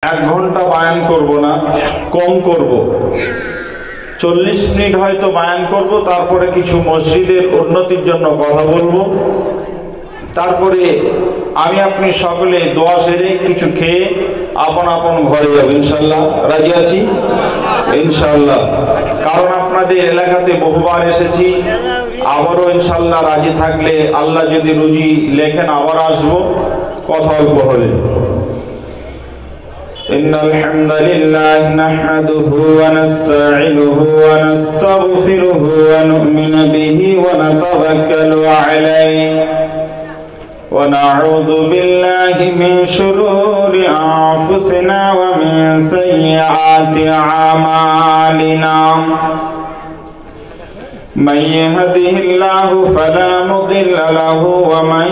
1 ঘন্টা বয়ান করব না, কম করব। 40 মিনিট হয়তো বয়ান করব, তারপরে কিছু মসজিদের উন্নতির জন্য কথা বলবো, তারপরে আমি আপনি সকলে দোয়া সেরে কিছু খেয়ে আপন আপন ঘরে যাব ইনশাআল্লাহ। রাজি আছি ইনশাআল্লাহ, কারণ আপনাদের এলাকাতে বহুবার এসেছি, আবারও ইনশাআল্লাহ রাজি থাকলে আল্লাহ যদি রুজি লেখেন আবার আসবো, কথা অল্প হলে। إن الحمد لله نحمده ونستعينه ونستغفره ونؤمن به ونتوكل عليه ونعوذ بالله من شرور أنفسنا ومن سيئات أعمالنا من يهده الله فلا مضل له ومن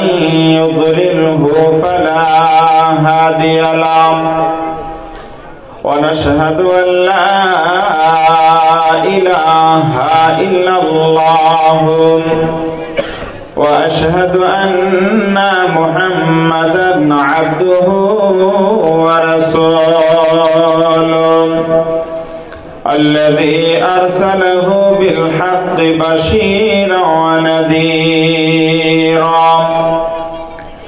يضلله فلا هادي له ونشهد أن لا إله إلا الله وأشهد أن محمدا عبده ورسوله الذي أرسله بالحق بشيرا ونذيرا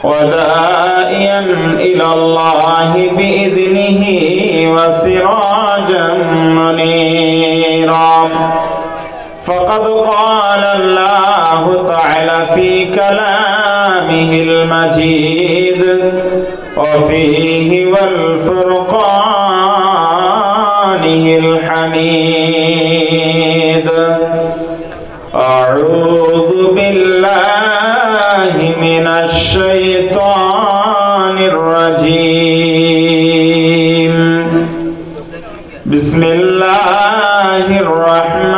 وداعيا إلى الله بإذنه وسراجا منيرا فقد قال الله تعالى في كلامه المجيد وفيه والفرقانه الحميد أعوذ بالله من الشيطان الرجيم بسم الله الرحمن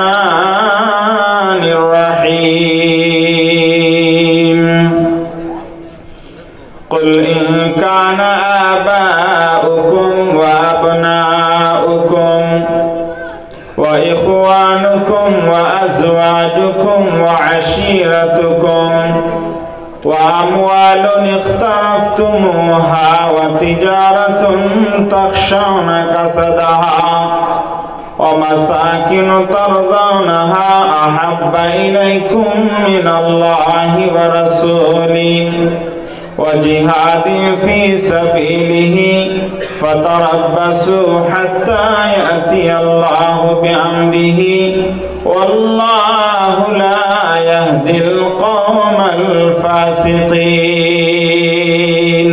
الرحيم قل إن كان آباؤكم وأبناؤكم وإخوانكم وأزواجكم وعشيرتكم وأموال اقترفتموها وتجارة تخشون كسدها ومساكن ترضونها أحب إليكم من الله ورسوله وجهاد في سبيله فتربصوا حتى يأتي الله بأمره والله لا يهدي القوم الفاسقين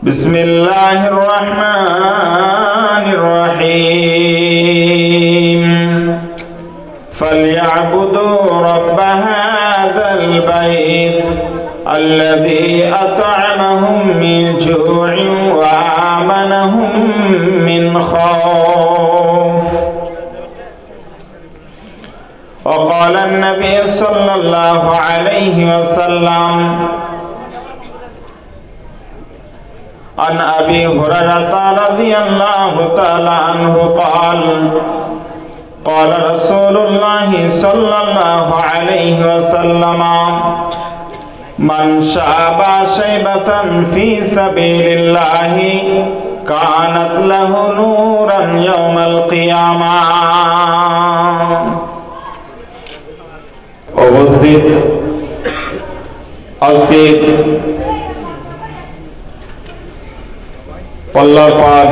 بسم الله الرحمن الرحيم فليعبدوا رب هذا البيت الذي أطعمهم من جوع وآمنهم من خوف وقال النبي صلى الله عليه وسلم عن أبي هريرة رضي الله تعالى عنه قال قال رسول الله صلى الله عليه وسلم من شاب شيبة في سبيل الله كانت له نورا يوم القيامة উপস্থিত আজকে পল্লারপাড়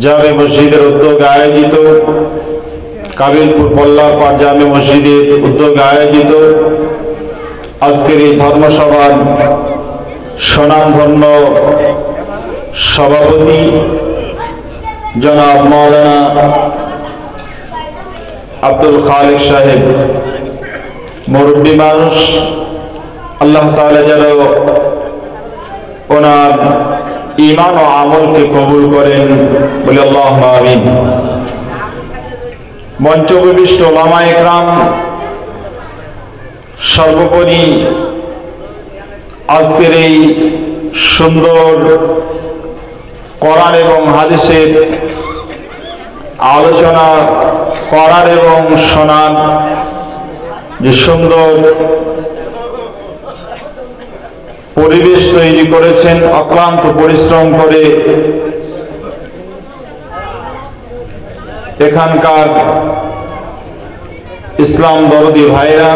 জামে মসজিদের উদ্যোগে আয়োজিত কাবিলপুর পল্লারপাড় জামে মসজিদের উদ্যোগে আয়োজিত আজকের এই ধর্মসভার স্বনামধন্য সভাপতি জনাব মাওলানা আব্দুল খালেক সাহেব, মুরব্বী মানুষ, আল্লাহ তাআলা যেন ওনার ঈমান ও আমলকে কবুল করেন বলে আল্লাহুম্মা আমিন। মঞ্চ উপবিষ্ট উলামা ইকরাম, সর্বোপরি আজকের এই সুন্দর কোরআন এবং হাদিসের আলোচনা করার এবং শোনার যে সুন্দর পরিবেশ তৈরি করেছেন, অক্লান্ত পরিশ্রম করে এখানকার ইসলাম দরদি ভাইরা,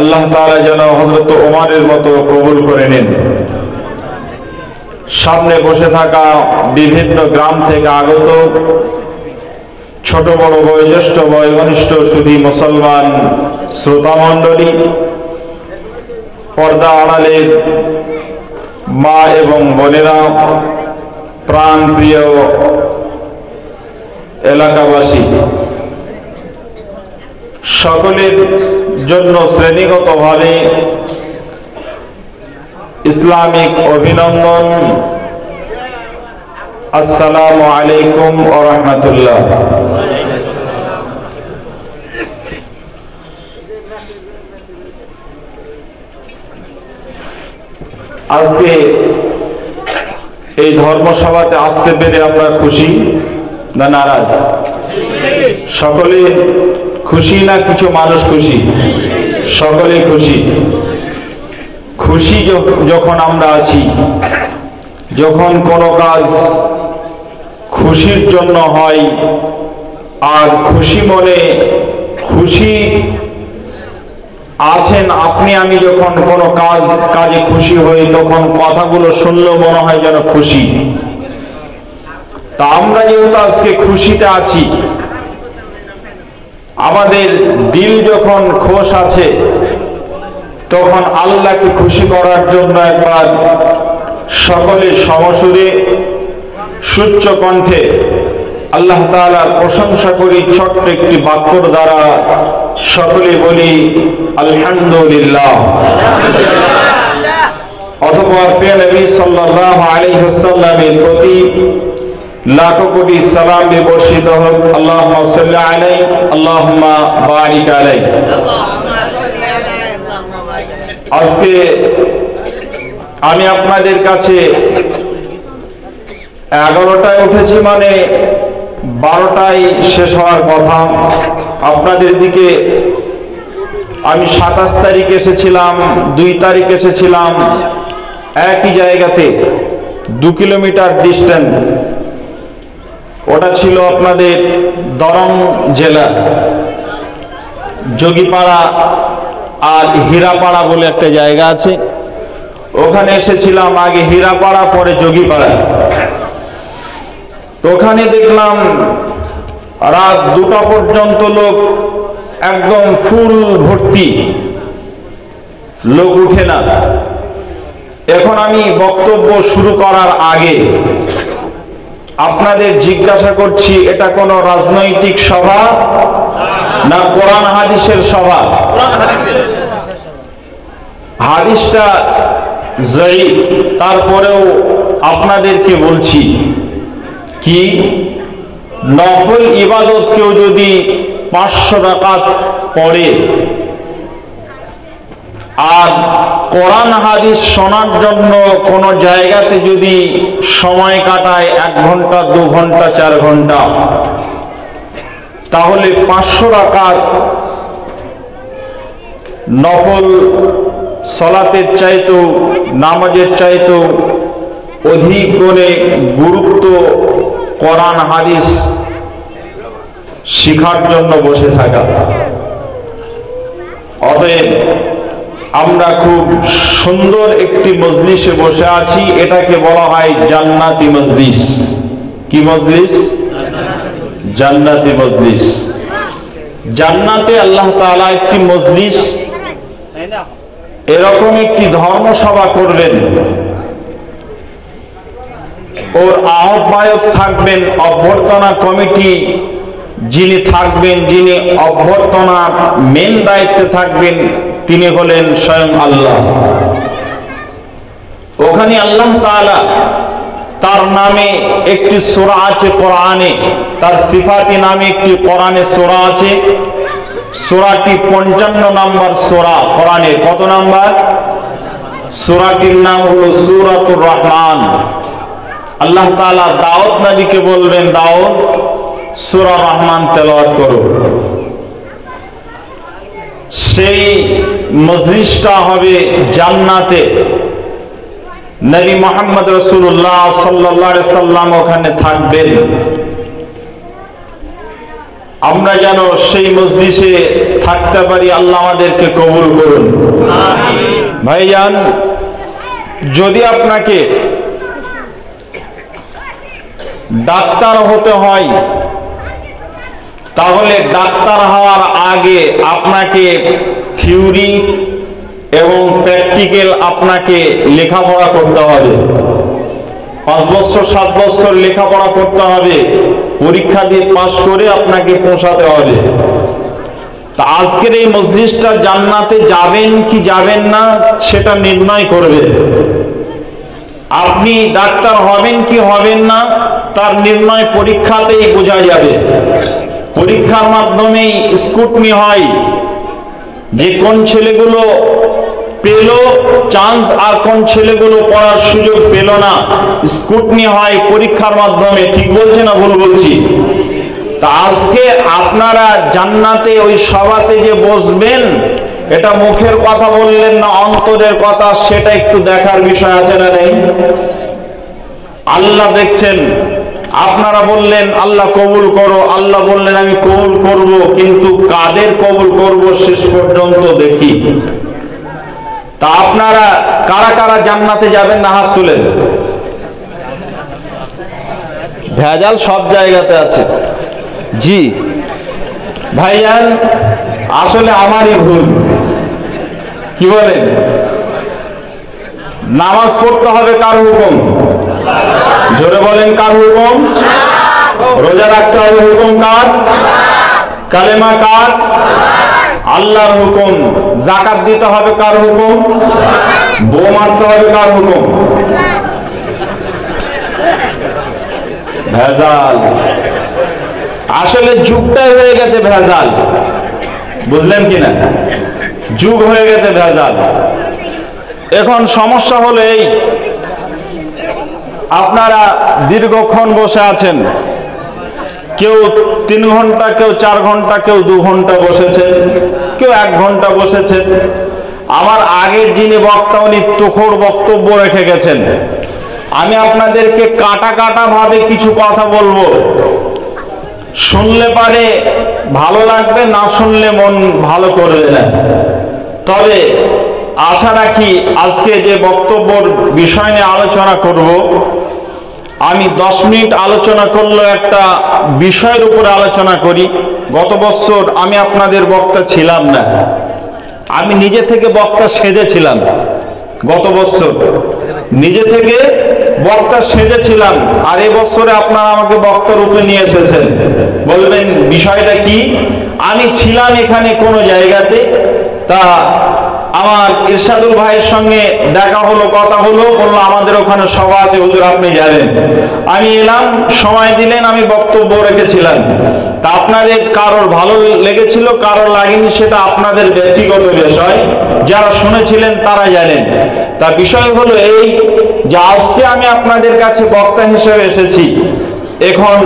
আল্লাহ তাআলা যেন হযরত ওমরের মতো কবুল করে নেন। সামনে বসে থাকা বিভিন্ন গ্রাম থেকে আগত ছোট বড় বয়োজ্যেষ্ঠ বয়োঘনিষ্ঠ সুধী মুসলমান শ্রোতামণ্ডলী, পর্দা আড়ালের মা এবং বোনেরা, প্রাণ প্রিয় এলাকাবাসী, সকলের জন্য শ্রেণীগতভাবে ইসলামিক অভিনন্দন। আসসালামু আলাইকুম ওয়া রাহমাতুল্লাহ। আজকে এই ধর্মসভাতে আসতে পেরে আমরা খুশি না নারাজ? সকলে খুশি না কিছু মানুষ খুশি? সকলে খুশি। খুশি যখন আমরা আছি, যখন কোনো কাজ খুশির জন্য হয়, আর খুশি মনে খুশি আছেন আপনি আমি, যখন কোনো কাজে খুশি হই তখন কথাগুলো শুনলেও মনে হয় যেন খুশি। তা আমরা যেহেতু আজকে খুশিতে আছি, আমাদের দিল যখন খুশ আছে, তখন আল্লাহকে খুশি করার জন্য একবার সকলের সমসুরে সুচ্চ কণ্ঠে আল্লাহ তাআলার প্রশংসা করি ছোট্ট একটি বাক্যর দ্বারা। সকলে বলি আলহামদুলিল্লাহ। অথবা প্রিয় নবী সাল্লাল্লাহু আলাইহি ওয়াসাল্লামের প্রতি লাখো কোটি সালাম বর্ষিত হোক। আল্লাহুম্মা সাল্লি আলাইহি আল্লাহুম্মা বারিক আলাইহি। আজকে আমি আপনাদের কাছে 11টায় উঠেছি, মানে 12টায় শেষ হওয়ার কথা। আপনাদের দিকে আমি 27 তারিখ এসেছিলাম, 2 তারিখ এসেছিলাম, একই জায়গাতে 2 কিলোমিটার ডিস্টেন্স। ওটা ছিল আপনাদের দরং জেলা, যোগীপাড়া আর হীরাপাড়া বলে একটা জায়গা আছে, ওখানে এসেছিলাম। আগে হীরাপাড়া, পরে যোগীপাড়া। তো ওখানে দেখলাম রাত 2টা পর্যন্ত লোক একদম ফুল ভর্তি, লোক উঠে না। এখন আমি বক্তব্য শুরু করার আগে আপনাদের জিজ্ঞাসা করছি, এটা কোনো রাজনৈতিক সভা না কোরআন হাদিসের সভা? হাদিসটা যায়ীফ, তারপরেও আপনাদেরকে বলছি কি, নফল ইবাদত কেউ যদি 500 রাকাত পড়ে আর কোরআন হাদিস শোনার জন্য কোন জায়গাতে যদি সময় কাটায় 1 ঘন্টা 2 ঘন্টা 4 ঘন্টা, তাহলে 500 রাকাত নফল সালাতের চাইতেও, নামাজের চাইতেও অধিক করে গুরুত্ব কোরআন হাদিস শিখার জন্য বসে থাকা। অতএব আমরা খুব সুন্দর একটি মজলিসে বসে আছি, এটাকে বলা হয় জান্নাতি মজলিস। কি মজলিস? জান্নাতি মজলিস। জান্নাতে আল্লাহ তাআলা একটি মজলিস, এরকম একটি ধর্মসভা করবেন। ওর আহ্বায়ক থাকবেন, অভ্যর্থনা কমিটি যিনি থাকবেন, যিনি অভ্যর্থনার মেন দায়িত্বে থাকবেন, তিনি হলেন স্বয়ং আল্লাহ। ওখানে আল্লাহ তাআলা তার নামে একটি সূরা আছে কোরআনে, তার সিফাতি নামে একটি কোরআনে সূরা আছে। সূরাটি 55 নম্বর সূরা কোরআনে। কত নাম্বার? সূরাটির নাম হলো সূরাতুর রহমান। আল্লাহ তাআলা দাউদ নবীকে বলবেন, দাউদ সূরা রহমান তেলাওয়াত করো। সেই মজলিসটা হবে জান্নাতে। নবী মুহাম্মদ রাসূলুল্লাহ সাল্লাল্লাহু আলাইহি সাল্লাম ওখানে থাকবেন। আমরা যেন সেই মজলিসে থাকতে পারি, আল্লাহ আমাদেরকে কবুল করুন। ভাইজান, যদি আপনাকে ডাক্তার হতে হয় তাহলে ডাক্তার হওয়ার আগে আপনাকে থিওরি এবং প্র্যাকটিক্যাল আপনাকে লেখাপড়া করতে হবে। 5 বছর 7 বছর লেখাপড়া করতে হবে, পরীক্ষা দিয়ে পাশ করে আপনাকে পৌঁছাতে হবে। তা আজকের এই মজলিসটা জান্নাতে যাবেন কি যাবেন না সেটা নির্ণয় করবে। আপনি ডাক্তার হবেন কি হবেন না তার নির্ণয় পরীক্ষাতেই বোঝা যাবে। পরীক্ষার মাধ্যমেই স্ক্রুটনি হয় যে কোন ছেলেগুলো পেল চান্স আর কোন ছেলেগুলো পড়ার সুযোগ পেল না। স্ক্রুটনি হয় পরীক্ষার মাধ্যমে। ঠিক বলছি না ভুল বলছি? তা আজকে আপনারা জান্নাতে ওই সভাতে যে বসবেন, এটা মুখের কথা বললেন না অন্তরের কথা, সেটা একটু দেখার বিষয় আছে না নেই? আল্লাহ দেখছেন। আপনারা বললেন আল্লাহ কবুল করো, আল্লাহ বললেন আমি কবুল করব, কিন্তু কাদের কবুল করব শেষ পর্যন্ত দেখি। তা আপনারা কারা কারা জান্নাতে যাবেন না হাত তুলেন। ভেজাল সব জায়গাতে আছে। জি ভাইজান, আসলে আমারই ভুল। কি বলেন? নামাজ পড়তে হবে কার হুকুম? জোরে বলেন কার হুকুম? রোজা রাখতে হবে হুকুম কার? কালেমা কার? আল্লাহর হুকুম। যাকাত দিতে হবে কার হুকুম? বউ মারতে হবে কার হুকুম? ভেজাল। আসলে যুগটাই হয়ে গেছে ভেজাল, বুঝলেন কিনা? যুগ হয়ে গেছে ভেজাল। এখন সমস্যা হলো এই, আপনারা দীর্ঘক্ষণ বসে আছেন, কেউ 3 ঘন্টা, কেউ 4 ঘন্টা, কেউ 2 ঘন্টা বসেছেন, কেউ 1 ঘন্টা বসেছেন। আমার আগের যিনি বক্তা উনি তুখোড় বক্তব্য রেখে গেছেন। আমি আপনাদেরকে কাটা কাটা ভাবে কিছু কথা বলবো, শুনলে পারে ভালো লাগবে, না শুনলে মন ভালো করবে না। তবে আশা রাখি আজকে যে বক্তব্যের বিষয় নিয়ে আলোচনা করব, আমি 10 মিনিট আলোচনা করলে একটা বিষয়ের উপরে আলোচনা করি। গত বছর আমি আপনাদের বক্তা ছিলাম না, আমি নিজে থেকে বক্তা সেজেছিলাম। গত বছর নিজে থেকে বক্তা সেজেছিলাম, আর এবছরে আপনারা আমাকে বক্তা রূপে নিয়ে এসেছেন। বলবেন বিষয়টা কি? আমি ছিলাম এখানে কোন জায়গাতে, তা আমার ইরশাদুল ভাইয়ের সঙ্গে দেখা হলো, কথা হলো, বললো আমাদের ওখানে সভা আছে হুজুর আপনি যাবেন। আমি এলাম, সময় দিলেন, আমি বক্তব্য রেখেছিলাম। তা আপনাদের কারোর ভালো লেগেছিল, কারোর লাগেনি, সেটা আপনাদের ব্যক্তিগত বিষয়। যারা শুনেছিলেন তারা জানেন। তা বিষয় হলো এই যে আজকে আমি আপনাদের কাছে বক্তা হিসেবে এসেছি। এখন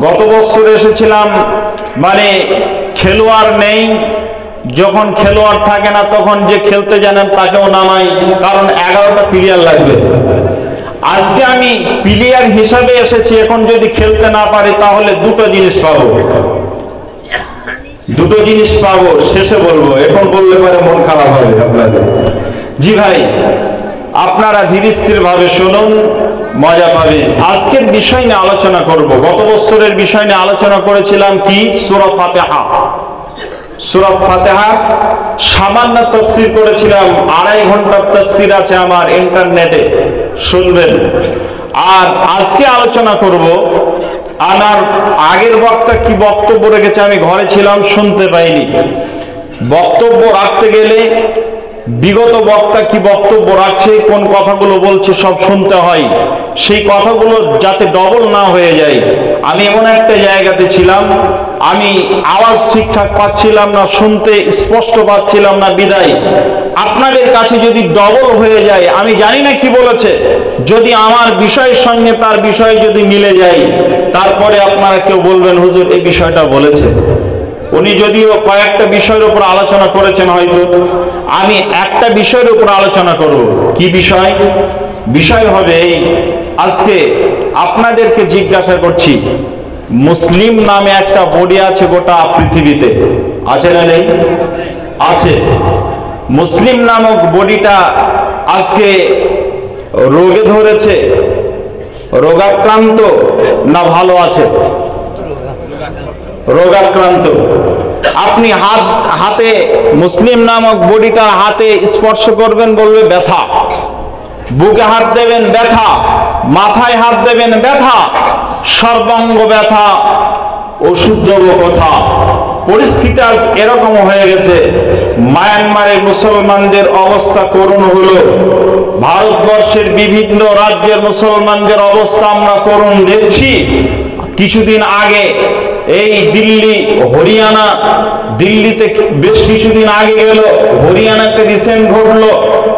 গত বছর এসেছিলাম, মানে খেলোয়াড় নেই, যখন খেলোয়াড় থাকে না তখন যে খেলতে জানেন তাকেও নামাই, কারণ 11টা প্লেয়ার লাগবে। আজকে আমি প্লেয়ার হিসাবে এসেছি, এখন যদি খেলতে না পারি তাহলে দুটো জিনিস পাবো, দুটো জিনিস পাবো। শেষে বলবো, এখন বললে পরে মন খারাপ হবে আপনাদের। জি ভাই, আপনারা ধীর স্থির ভাবে শুনুন, মজা পাবেন। আজকের বিষয় নিয়ে আলোচনা করব। গত বছরের বিষয় নিয়ে আলোচনা করেছিলাম কি? সূরা ফাতিহা। সূরা ফাতিহা সামান্য তাফসীর করেছিলাম, 2.5 ঘন্টার তাফসীর আছে আমার ইন্টারনেটে, শুনবেন। আর আজকে আলোচনা করব, আমার আগের বক্তা কি বক্তব্য রেখেছে আমি ঘরে ছিলাম, শুনতে পাইনি। বক্তব্য রাখতে গেলে বিগত বক্তা কি বক্তব্য রাখছে, কোন কথাগুলো বলছে সব শুনতে হয়। সেই কথাগুলো যাতে ডবল না হয়ে যায়। আমি এমন একটা জায়গাতে ছিলাম, আমি আওয়াজ ঠিকঠাক পাচ্ছিলাম না, শুনতে স্পষ্ট পাচ্ছিলাম না, বিদায় আপনাদের কাছে যদি ডবল হয়ে যায়, আমি জানি না কি বলেছে, যদি আমার বিষয়ের সঙ্গে তার বিষয় যদি মিলে যায়, তারপরে আপনারা কেউ বলবেন হুজুর এই বিষয়টা বলেছে। উনি যদিও কয়েকটা বিষয়ের উপর আলোচনা করেছেন, হয়তো আমি একটা বিষয়ের উপর আলোচনা করব। কি বিষয়? বিষয় হবে এই, আজকে আপনাদেরকে জিজ্ঞাসা করছি, মুসলিম নামে একটা বডি আছে গোটা পৃথিবীতে, আছে না নেই? আছে। মুসলিম নামক বডিটা আজকে রোগে ধরেছে, রোগাক্রান্ত না ভালো আছে? রোগাক্রান্ত। আপনি হাতে মুসলিম নামক বডিটা হাতে স্পর্শ করবেন, বলবে ব্যথা। বুকে হাত দেবেন, ব্যথা। মাথায় হাত দেবেন, ব্যথা। সর্বাঙ্গ ব্যথা। ওষুধ দেবো কথা। পরিস্থিতি আজ এরকম হয়ে গেছে। মায়ানমারের মুসলমানদের অবস্থা করুণ হলো, ভারতবর্ষের বিভিন্ন রাজ্যের মুসলমানদের অবস্থা আমরা করুণ দেখছি। কিছুদিন আগে এই দিল্লি, হরিয়ানা, দিল্লিতে বেশ কিছুদিন আগে গেল, হরিয়ানাতে রিসেন্ট ঘটলো,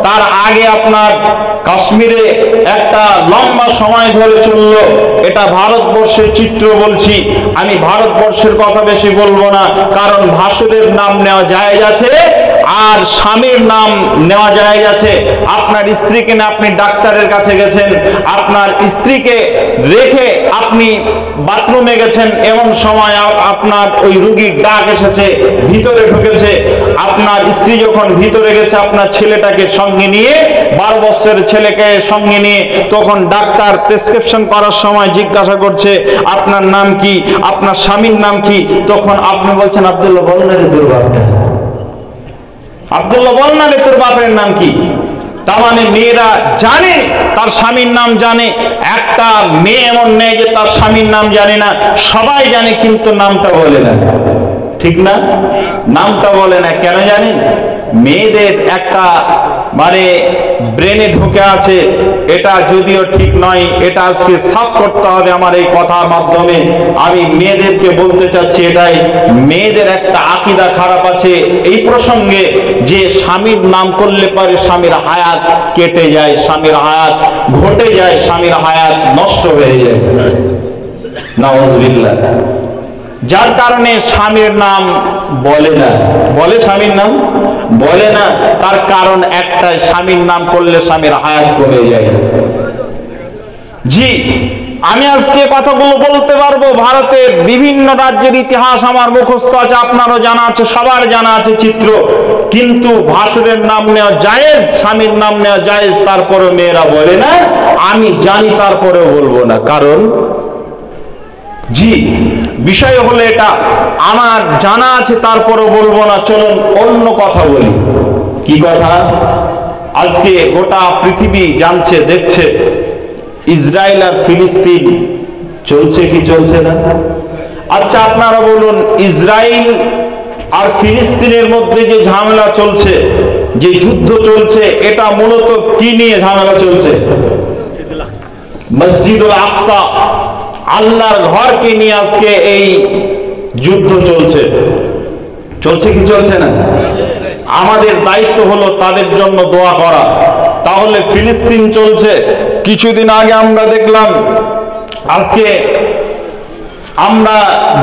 তার আগে আপনার কাশ্মীরে একটা লম্বা সময় ধরে চলল। এটা ভারতবর্ষের চিত্র বলছি, আমি ভারতবর্ষের কথা বেশি বলবো না, কারণ ভাসুরের নাম নেওয়া জায়েজ আছে আর স্বামীর নাম নেওয়া জায়েজ আছে। আপনার স্ত্রীকে না আপনি ডাক্তারের কাছে গেছেন, আপনার স্ত্রীকে রেখে আপনি বাথরুমে গেছেন, এমন সময় আপনার ওই রুগীর ডাক এসেছে, ভিতরে ঢুকেছে। আপনার স্ত্রী যখন ভিতরে গেছে আপনার ছেলেটাকে সঙ্গে নিয়ে, 12 বছরের ছেলেকে সঙ্গে নিয়ে, তখন ডাক্তার প্রেসক্রিপশন করার সময় জিজ্ঞাসা করছে আপনার নাম কি, আপনার স্বামীর নাম কি? তখন আপনি বলছেন আব্দুল্লাহ, বল না রে তোর বাপের, আব্দুল্লাহ বল না রে তোর বাপের নাম কি? তার মানে মেয়েরা জানে, তার স্বামীর নাম জানে। একটা মেয়ে এমন নেই যে তার স্বামীর নাম জানে না, সবাই জানে, কিন্তু নামটা বলে না। ঠিক না? নামটা বলে না কেন জানেন? মেয়েদের একটা মানে ব্রেনে ঢুকে আছে, এটা যদিও ঠিক নয়, এটা আজকে সাফ করতে হবে আমার এই কথার মাধ্যমে। আমি মেয়েদেরকে বলতে চাচ্ছি এটাই, মেয়েদের একটা আকীদা খারাপ আছে এই প্রসঙ্গে, যে স্বামীর নাম করলে পরে স্বামীর হায়াত কেটে যায়, স্বামীর হায়াত ঘটে যায়, স্বামীর হায়াত নষ্ট হয়ে যায়। নাউযুবিল্লাহ। যার কারণে স্বামীর নাম বলে না। বলে স্বামীর নাম বলে না, তার কারণ একটা, স্বামীর নাম করলে স্বামীর হায়াত কমে যায়। জি, আমি আজকে কথাগুলো বলতে পারবো। ভারতের বিভিন্ন রাজ্যের ইতিহাস আমার মুখস্থ আছে, আপনারও জানা আছে, সবার জানা আছে চিত্র। কিন্তু ভাসুরের নাম নেওয়া জায়েজ, স্বামীর নাম নেওয়া জায়েজ, তারপরেও মেয়েরা বলে না। আমি জানি, তারপরেও বলবো না, কারণ জি বিষয় হলো এটা, আমার জানা আছে তারপরও বলবো না। চলুন অন্য কথা বলি। কি কথা? আজকে গোটা পৃথিবী জানছে, দেখছে, ইসরায়েল আর ফিলিস্তিন চলছে কি চলছে না? আচ্ছা আপনারা বলুন, ইসরায়েল আর ফিলিস্তিনের মধ্যে যে ঝামেলা চলছে, যে যুদ্ধ চলছে, এটা মূলত কি নিয়ে ঝামেলা চলছে? মসজিদুল আকসা, আল্লাহর ঘরকে নিয়ে আজকে এই যুদ্ধ চলছে। চলছে কি চলছে না? আমাদের দায়িত্ব হলো তাদের জন্য দোয়া করা। তাহলে ফিলিস্তিন চলছে, কিছুদিন আগে আমরা দেখলাম, আজকে আমরা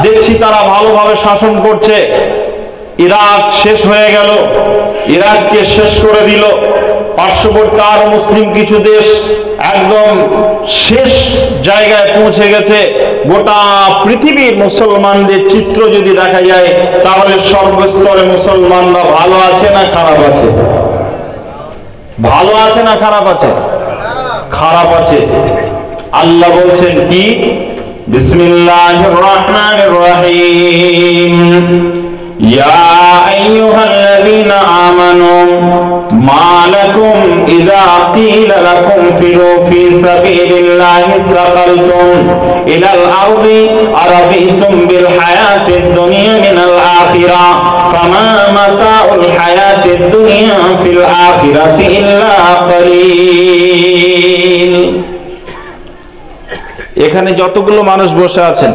দেখছি তারা ভালোভাবে শাসন করছে। ইরাক শেষ হয়ে গেল, ইরাককে শেষ করে দিল। পার্শ্ববর্তী আর মুসলিম কিছু দেশ একদম শেষ জায়গায় পৌঁছে গেছে। গোটা পৃথিবীর মুসলমানদের চিত্র যদি দেখা যায়, তাহলে সর্বস্তরে মুসলমানরা ভালো আছে না খারাপ আছে? ভালো আছে না খারাপ আছে? খারাপ আছে। আল্লাহ বলছেন কি? বিসমিল্লাহির রহমানির রহিম, ইয়া আইয়ুহাল্লাযীনা আমানু মা লাকুম ইযা ক্বিলা লাকুম ফিরু ফি সাবিলিল্লাহি সাকালতুম ইলাল আরদি আরাবিতুম বিল হায়াতিদ দুনিয়া মিনাল আখিরা ফামা মাতাউল হায়াতিদ দুনিয়া ফিল আখিরাতি ইল্লা কালিল। এখানে যতগুলো মানুষ বসে আছেন,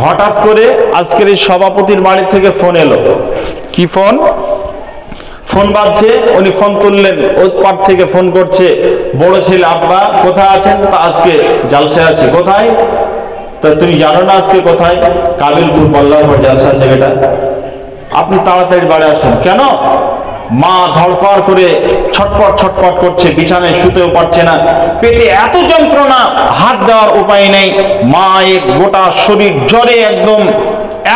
হঠাৎ করে আজকের এই সভাপতির বাড়ি থেকে ফোন এলো। কি ফোন? ফোন বাজছে, উনি ফোন তুললেন, ওই পার থেকে ফোন করছে বড় ছেলে, আব্বা কোথায় আছেন? আজকে জালসা আছে। কোথায়? তা তুমি জানো না আজকে কোথায়? কাবিলপুর পল্লারপুর জালসা জায়গাটা। আপনি তাড়াতাড়ি বাড়ি আসুন। কেন? মা ধড়ফড় করে ছটপট ছটপট করছে, বিছানায় শুতেও পারছে না, পেটে এত যন্ত্রণা, হাত দেওয়ার উপায় নেই। মায়ের গোটা শরীর জ্বরে একদম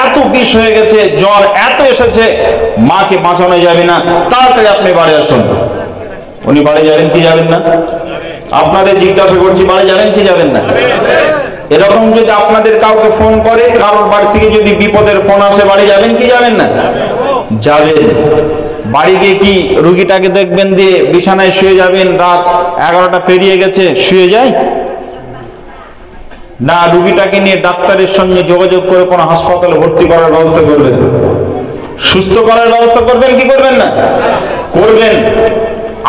এত বিষ হয়ে গেছে, জ্বর এত এসেছে, মাকে বাঁচানো যাবে না, তাড়াতাড়ি আপনি বাড়ি আসুন। উনি বাড়ি যাবেন কি যাবেন না? আপনাদের জিজ্ঞাসা করছি, বাড়ি যাবেন কি যাবেন না? এরকম যদি আপনাদের কাউকে ফোন করে, কারোর বাড়ি থেকে যদি বিপদের ফোন আসে, বাড়ি যাবেন কি যাবেন না? যাবেন। বাড়ি গিয়ে কি রুগীটাকে দেখবেন দিয়ে বিছানায় শুয়ে যাবেন, রাত 11টা পেরিয়ে গেছে শুয়ে যায় না, রুগীটাকে নিয়ে ডাক্তারের সঙ্গে যোগাযোগ করে কোনো হাসপাতালে ভর্তি করার ব্যবস্থা করবেন, সুস্থ করার ব্যবস্থা করবেন কি করবেন না? করবেন।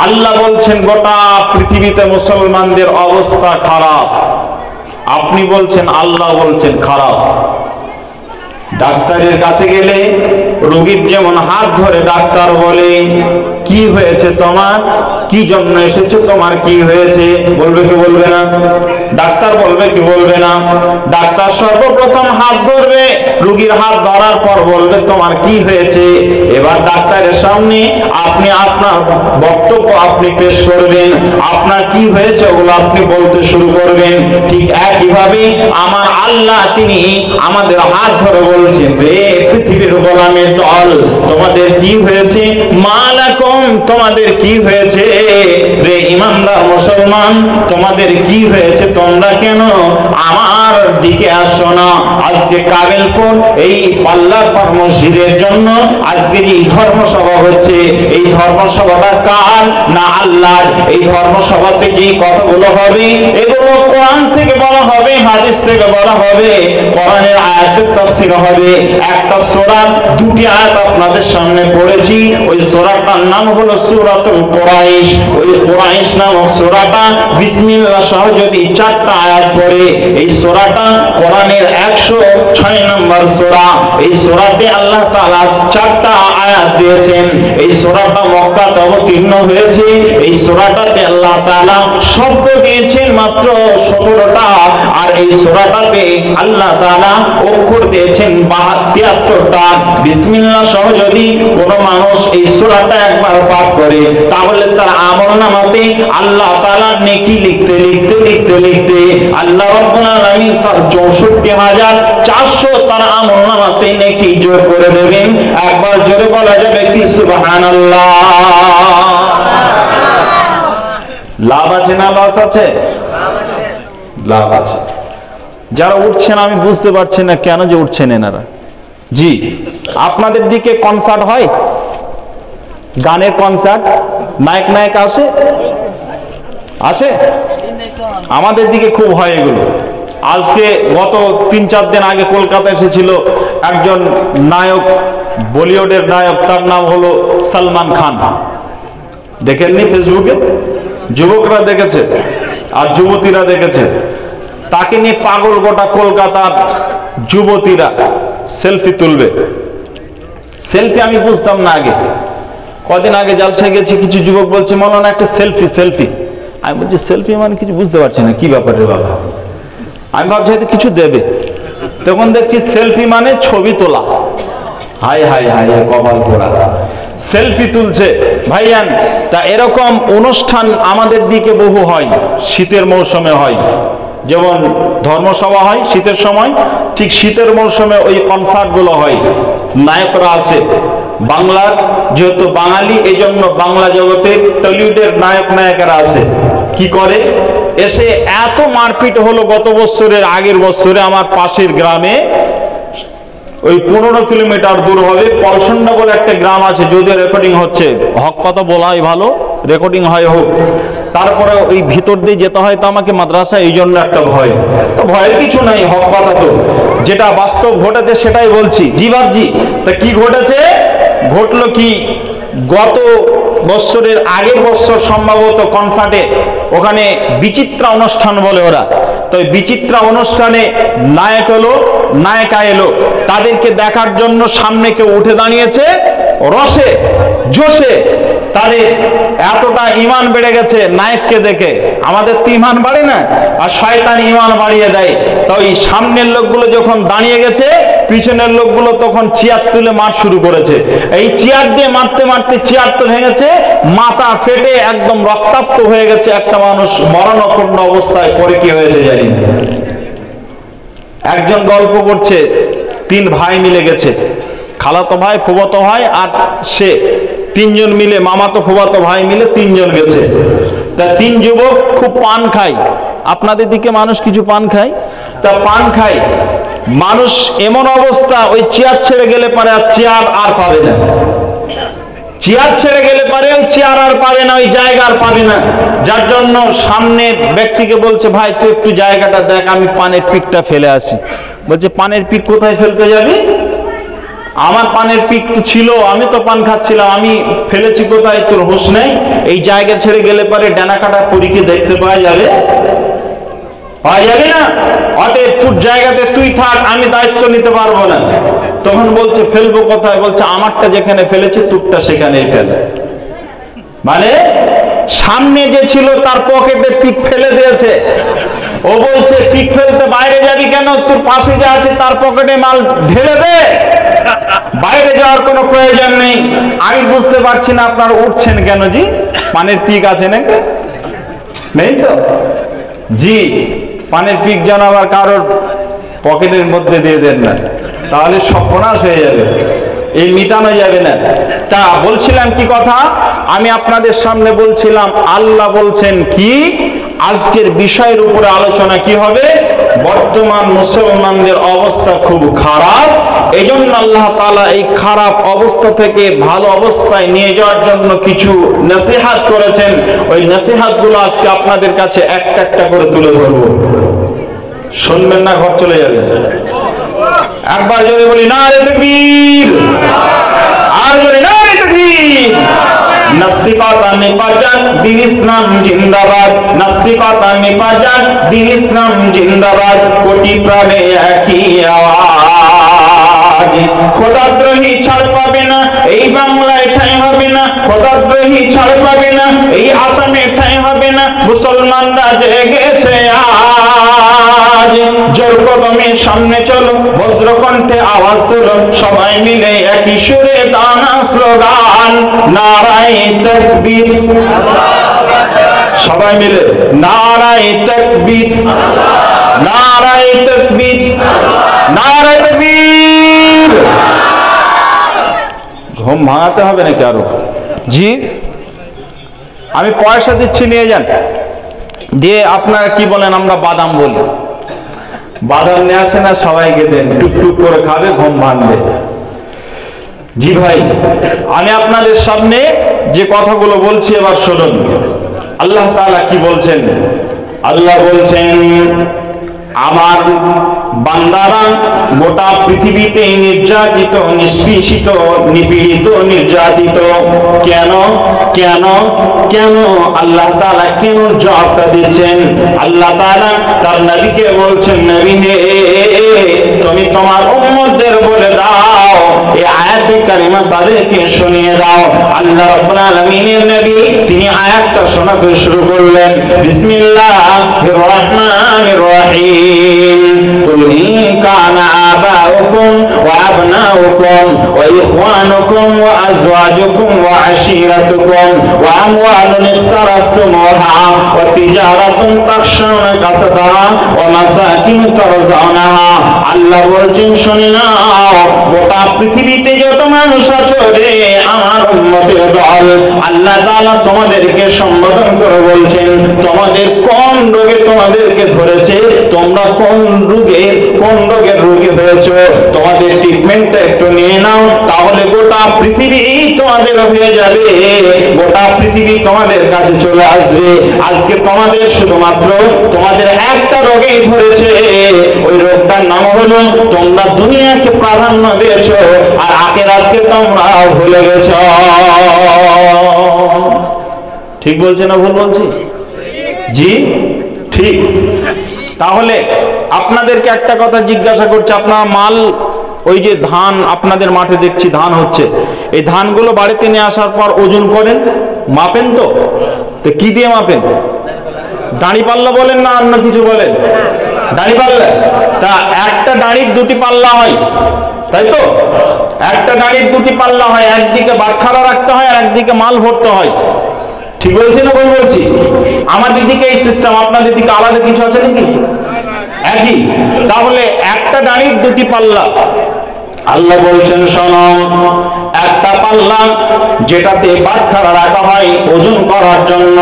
আল্লাহ বলছেন গোটা পৃথিবীতে মুসলমানদের অবস্থা খারাপ, আপনি বলছেন আল্লাহ বলছেন খারাপ। ডাক্তারের কাছে গেলে রোগীর যেমন হাত ধরে ডাক্তার বলে, কি হয়েছে তোমার, কি জন্য এসেছো, তোমার কি হয়েছে, বলবে কি বলবে না? ডাক্তার বলবে কি বলবে না? ডাক্তার সর্বপ্রথম হাত ধরবে, রোগীর হাত ধরার পর বলবে তোমার কি হয়েছে। এবার ডাক্তারের সামনে আপনি আপনার বক্তব্য আপনি পেশ করবেন, আপনার কি হয়েছে ওগুলো আপনি বলতে শুরু করবেন। ঠিক একইভাবে আমার আল্লাহ তিনি আমাদের হাত ধরে বলছেন, রে পৃথিবীর গোলামের দল, তোমাদের কি হয়েছে, মালাকুম, তোমাদের কি হয়েছে, রে ইমানদার মুসলমান, তোমাদের কি হয়েছে, তোমরা কেন আমার দিকে আসছো না? আজকে কাবিলপুর এই পাল্লারপুর মসজিদের জন্য আজকে যে ধর্মসভা হচ্ছে, এই ধর্মসভাটা কার না আল্লাহর। এই ধর্মসভাতে যে কথাগুলো হবে এগুলো কোরআন থেকে বলা হবে, হাদিস থেকে বলা হবে, কোরআনের আয়াতের তাফসীর হবে। একটা সূরা, দুটি আয়াত আপনাদের সামনে পড়েছি, ওই সূরাটার নাম হলো সূরাতুল কুরাইশ। ওই কুরাইশ নামক সূরাটা বিসমিল্লাহ সহ যদি 4টা আয়াত পড়ে, এই সূরাটা কোরআনের 106 নম্বর সূরা। এই সূরাতে আল্লাহ তাআলা 4টা আয়াত দিয়েছেন। এই সূরাটা মক্কাতে অবতীর্ণ হয়েছে। এই সূরাটাতে আল্লাহ তাআলা শব্দ দিয়েছেন মাত্র 17টা, আর এই সূরাটাতে আল্লাহ তাআলা অক্ষর দিয়েছেন 73টা। বিসমিল্লাহ সহ যদি কোন মানুষ এই সূরাটা একবার পাঠ করে, তাহলে তার আমলনামাতে আল্লাহ তাআলা নেকি লিখতে লিখতে লিখতে লিখতে আল্লাহ রাব্বুল আলামিন তার ৬৪,৪০০ তার আমলনামাতে নেকি যোগ করে দেবেন। একবার জোরে বলা যাবে কি সুবহানাল্লাহ। লাভ আছে না লস আছে? লাভ আছে। যারা উঠছেন আমি বুঝতে পারছি না কেন যে উঠছেন এনারা। জি, আপনাদের দিকে কনসার্ট হয়, গানের কনসার্ট, নায়ক নায়িকা আসে আসে? আমাদের দিকে খুব হয় এগুলো। আজকে গত 3-4 দিন আগে কলকাতা এসেছিল একজন নায়ক, বলিউডের নায়ক, তার নাম হলো সালমান খান। দেখেননি ফেসবুকে? যুবকরা দেখেছে আর যুবতীরা দেখেছে। তাকে নিয়ে পাগল গোটা কলকাতার যুবতীরা সেলফি তুলবে। সেলফি আমি বুঝতাম না আগে। কদিন আগে জালসায় গেছি, কিছু যুবক বলছে মৌলানা একটা সেলফি সেলফি। আমি বলছি সেলফি মানে কিছু বুঝতে পারছি না, কি ব্যাপার রে বাবা। আমি ভাবছি হয়তো কিছু দেবে, তখন দেখছি সেলফি মানে ছবি তোলা। হাই হাই হাই হাই, কপাল পোড়া, সেলফি তুলছে ভাইয়ান। তা এরকম অনুষ্ঠান আমাদের দিকে বহু হয়, শীতের মৌসুমে হয়। যেমন ধর্মসভা হয় শীতের সময়, ঠিক শীতের মৌসুমে ওই কনসার্টগুলো হয়। নায়করা আসে বাংলার, যেহেতু বাঙালি এই জন্য বাংলা জগতে টলিউডের নায়ক নায়িকারা আসে। কি করে এসে এত মারপিট হলো গত বছরের, আগের বছরে আমার পাশের গ্রামে, ওই 15 কিলোমিটার দূর হবে, পলসন্ডা বলে একটা গ্রাম আছে, যদিও রেকর্ডিং হচ্ছে, হক কথা বলাই ভালো, রেকর্ডিং হয় হোক। তারপরে ওই ভিতর দিয়ে যেতে হয় তো আমাকে মাদ্রাসা, এই জন্য একটা ভয়। তো ভয়ের কিছু নাই, হক কথা তো, যেটা বাস্তব ঘটেছে সেটাই বলছি। জি বাবজি, তা কি ঘটেছে? ঘটলো কি, গত বছরের আগের বছর সম্ভবত কনসার্টে ওখানে বিচিত্রা অনুষ্ঠান বলে ওরা, তো বিচিত্রা অনুষ্ঠানে নায়ক এলো, নায়িকা এলো, তাদেরকে দেখার জন্য সামনে কেউ উঠে দাঁড়িয়েছে রসে জোশে। তাদের এতটা ঈমান বেড়ে গেছে নায়ককে দেখে। আমাদের তো ঈমান বাড়ে না, আর শয়তান ঈমান বাড়িয়ে দেয়। তো এই সামনের লোকগুলো যখন দাঁড়িয়ে গেছে, পিছনের লোকগুলো তখন চেয়ার তুলে মার শুরু করেছে। এই চেয়ার দিয়ে মারতে মারতে চেয়ার তো ভেঙেছে, মাথা ফেটে একদম রক্তাক্ত হয়ে গেছে। একটা মানুষ মরণাপন্ন অবস্থায় পরে কি হয়েছে জানি। একজন গল্প করছে, 3 ভাই মিলে গেছে, খালাতো ভাই, ফুফাতো ভাই আর সে, 3 জন মিলে, মামাতো ফুফাতো ভাই মিলে 3 জন গেছে। তা 3 যুবক খুব পান খায়। আপনাদের দিকে মানুষ কিছু পান খায়, তা পান খায় মানুষ, এমন অবস্থা ওই চেয়ার ছেড়ে গেলে পারে আর চেয়ার আর পাবে না। চেয়ার ছেড়ে গেলে পারে ওই চেয়ার আর পাবে না, ওই জায়গা আর পাবে না। যার জন্য সামনের ব্যক্তিকে বলছে, ভাই তুই একটু জায়গাটা দেখ, আমি পানের পিকটা ফেলে আসি। বলছে, পানের পিক কোথায় ফেলতে যাবি? আমার পানের পিক তো ছিল, আমি তো পান খাচ্ছিলাম, আমি ফেলেছি কোথায় তোর হুঁশ নেই? এই জায়গা ছেড়ে গেলে পারে ডানা কাটা পরীকে দেখতে পাওয়া যাবে? পাওয়া যাবে না। অতএব তোর জায়গাতে তুই থাক, আমি দায়িত্ব নিতে পারবো না। তখন বলছে, ফেলবো কোথায়? বলছে, আমারটা যেখানে ফেলেছি তোরটা সেখানেই ফেল। মানে সামনে যে ছিল তার পকেটে পিক ফেলে দিয়েছে। ও বলছে, পিক ফেলতে বাইরে যাবি কেন? তোর পাশে যা আছে তার পকেটে মাল ঢেলে দে, বাইরে যাওয়ার কোনো প্রয়োজন নেই। আমি বুঝতে পারছি না আপনারা উঠছেন কেন জি? পানের পিক আছে নাকি? নেই তো জি। পানের পিক যেন আবার কারোর পকেটের মধ্যে দিয়ে দেন না, তাহলে সর্বনাশ হয়ে যাবে, এই মিটানো যাবে না। তা বলছিলাম কি কথা, আমি আপনাদের সামনে বলছিলাম আল্লাহ বলছেন কি, আজকের বিষয়ের উপরে আলোচনা কি হবে, বর্তমান মুসলমানদের অবস্থা খুব খারাপ। এই জন্য আল্লাহ তাআলা এই খারাপ অবস্থা থেকে ভালো অবস্থায় নিয়ে যাওয়ার জন্য কিছু নসিহত করেছেন। ওই নসিহতগুলো আজকে আপনাদের কাছে একটা একটা করে তুলে ধরব। শুনবেন না, ঘর চলে যাবে। একবার জোরে বলি নারে তাকবীর, আর জোরে নারে তাকবীর। নাস্তিকতা নিপাত, দ্বীন ইসলাম জিন্দাবাদ। নাস্তিকতা নিপাত, দ্বীন ইসলাম জিন্দাবাদ। কোটি প্রাণে একই আওয়াজ। খোদাদ্রোহী ছাড় পাবে না, এই বাংলায় ঠাঁই হবে না। খোদাদ্রোহী ছাড় পাবে না, এই আসামে ঠাঁই হবে না। মুসলমানরা জেগেছে আজ। জোর কদমে সামনে চলো, বজ্রকণ্ঠে আওয়াজ তোলো, সবাই মিলে একই সুরে দানা স্লোগান, নারায়ে তাকবীর। সবাই মিলে নারায়ে তাকবীর, নারায়ে তাকবীর, নারায়ে তাকবীর। ঘুম ভাঙাতে হবে নাকি আরো? জি, আমি পয়সা দিচ্ছি, নিয়ে যান। দিয়ে আপনারা কি বলেন? আমরা বাদাম বলি। বাদাম নিয়ে আসে না, সবাইকে দেন, টুকটুক করে খাবে, ঘুম ভাঙবে। জি ভাই, আমি আপনাদের সামনে যে কথাগুলো বলছি এবার শুনুন। আল্লাহ তাআলা কি বলছেন? আল্লাহ বলছেন, আমার বান্দারা গোটা পৃথিবীতে নির্যাতিত, নিষ্পেষিত, নিপীড়িত, নির্যাতিত। কেন কেন কেন? আল্লাহ তাআলা কেন জবাবটা দিচ্ছেন? আল্লাহ তাআলা তার নবীকে বলছেন, নবী হে, তুমি তোমার উম্মতদের বলে দাও, এই আয়াতে কারিমা তাদেরকে শুনিয়ে দাও। আল্লাহ রাব্বুল আলামিনের নবী তিনি আয়াতটা শোনাতে শুরু করলেন, বিসমিল্লাহির রহমানির রহিম। قل إن كان آباؤكم وأبناؤكم وإخوانكم وأزواجكم وعشيرتكم وأموال اقترفتموها وتجارة تخشون كسادها ومساكن ترضونها। আল্লাহ বলছেন, শুনে নাও, গোটা পৃথিবীতে যত মানুষ আছে রে আমার উম্মতের দল, আল্লাহ তাআলা তোমাদেরকে সম্বোধন করে বলছেন, তোমাদের কোন রোগে তোমাদেরকে ধরেছে, তোমরা কোন রোগের রোগী হয়েছ, তোমাদের ট্রিটমেন্টটা একটু নিয়ে নাও, তাহলে গোটা পৃথিবী তোমাদের হয়ে যাবে, গোটা পৃথিবী তোমাদের কাছে চলে আসবে। আজকে তোমাদের শুধুমাত্র তোমাদের একটা রোগেই ধরেছে, ওই রোগটার নাম হলো তোমরা দুনিয়াকে প্রাধান্য দিয়েছ আর আখিরাতকে তোমরা ভুলে গেছ। ঠিক বলছে না ভুল বলছি? জি ঠিক। তাহলে আপনাদেরকে একটা কথা জিজ্ঞাসা করছে, আপনার মাল, ওই যে ধান আপনাদের মাঠে দেখছি ধান হচ্ছে, এই ধানগুলো বাড়িতে নিয়ে আসার পর ওজন করেন, মাপেন তো? তো কি দিয়ে মাপেন? দাঁড়িপাল্লা বলেন না অন্য কিছু বলেন? দাঁড়িপাল্লা। তা একটা দাঁড়ির দুটি পাল্লা হয়, তাই তো? একটা দাঁড়ির দুটি পাল্লা হয়, একদিকে বাটখারা রাখতে হয় আর একদিকে মাল ভরতে হয়। ঠিক বলছি না ভুল বলছি? আমাদের দিকে এই সিস্টেম, আপনাদের দিকে আলাদা কিছু আছে নাকি? একই। তাহলে একটা দাঁড়ির দুটি পাল্লা। আল্লাহ বলছেন শোনো, একটা পাল্লা যেটাতে বাটখারা রাখা হয় ওজন করার জন্য,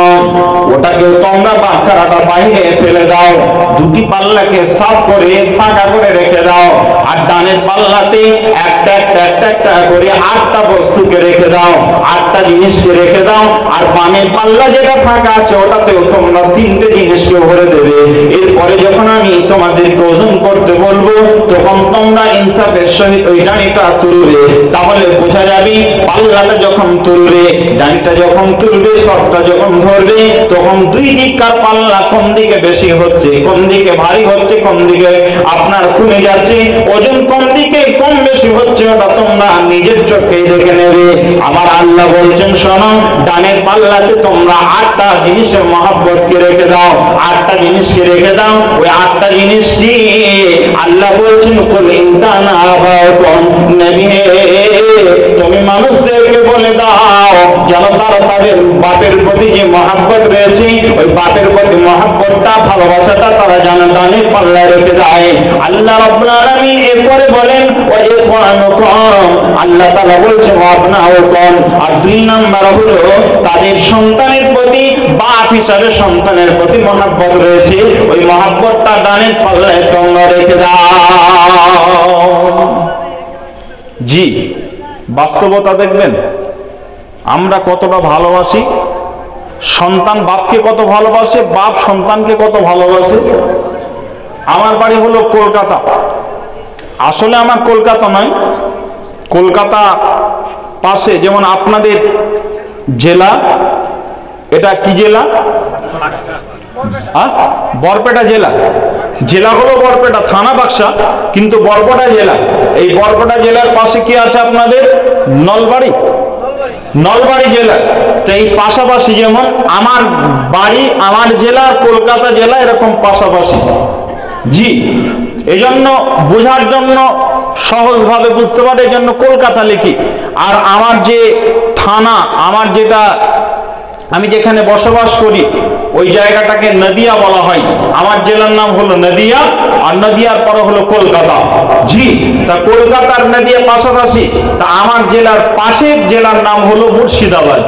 ওটাকে তোমরা বাটখারাটা বাইরে ফেলে দাও, দুটি পাল্লাকে সাফ করে ফাঁকা করে রেখে দাও। আর ডানের পাল্লাতে একটা একটা একটা একটা করে 8টা বস্তুকে রেখে দাও, 8টা জিনিসকে রেখে দাও। আর বামের পাল্লা যেটা ফাঁকা আছে ওটাতেও তোমরা 3টে জিনিসকে ভরে দেবে। এরপরে যখন আমি তোমাদেরকে ওজন করতে বলবো তখন তোমরা ইনসাফের সহিত ওই ডানিটা তুলবে। তাহলে বোঝা যাবে পাল্লাটা যখন তুলবে, ডানিটা যখন তুলবে, সবটা যখন ধরবে, তখন দুই দিককার পাল্লা কোন দিকে বেশি হচ্ছে, কোন দিকে ভারী হচ্ছে, কোন দিকে আপনার কমে যাচ্ছে, ওজন কোন দিকে কম বেশি হচ্ছে, ওটা তোমরা নিজের চোখে দেখে নেবে। আমার আল্লাহ বলছেন শোনো, ডানের পাল্লাতে তোমরা 8টা জিনিসের মহব্বতকে রেখে দাও, 8টা জিনিসকে রেখে দাও। ওই 8টা জিনিস কি? আল্লাহ বলছেন কুল ইন কানা আবাউকুম, নবী তুমি মানুষদেরকে বলে দাও যেন তারা তাদের বাপের প্রতি যে মহব্বত রয়েছে ওই বাপের প্রতি মহব্বতটা, ভালোবাসাটা তারা যেন ডানের পাল্লায় রেখে দেয়। আল্লাহ রাব্বুল আলামিন এরপরে বলেন ওয়া ইখওয়ানুকুম, আল্লাহ তাআলা বলছেন ওয়া আবনাউকুম। আর 2 নাম্বার হলো তাদের সন্তানের প্রতি, বাপ হিসাবে সন্তানের প্রতি মহব্বত রয়েছে, ওই মহব্বতটা ডানের পাল্লায় তোমরা রেখে দাও। জি, বাস্তবতা দেখবেন আমরা কতটা ভালোবাসি, সন্তান বাপকে কত ভালোবাসে, বাপ সন্তানকে কত ভালোবাসে। আমার বাড়ি হলো কলকাতা, আসলে আমার কলকাতা নয়, কলকাতা পাশে যেমন আপনাদের জেলা, এটা কি জেলা? বরপেটা জেলা। জেলা হলো বরপেটা, থানা বাক্সা, কিন্তু বরপেটা জেলা। এই বরপেটা জেলার পাশে কি আছে আপনাদের? নলবাড়ি, নলবাড়ি জেলা। তো এই পাশাপাশি যেমন আমার বাড়ি, আমার জেলা, কলকাতা জেলা এরকম পাশাপাশি। জি, এই জন্য বোঝার জন্য, সহজভাবে বুঝতে পারে এই জন্য কলকাতা লিখি। আর আমার যে থানা, আমার যেটা আমি যেখানে বসবাস করি ওই জায়গাটাকে নদিয়া বলা হয়। আমার জেলার নাম হলো নদিয়া, আর নদিয়ার পরে হলো কলকাতা। জি, তা কলকাতার নদিয়া পাশাপাশি। তা আমার জেলার পাশের জেলার নাম হলো মুর্শিদাবাদ।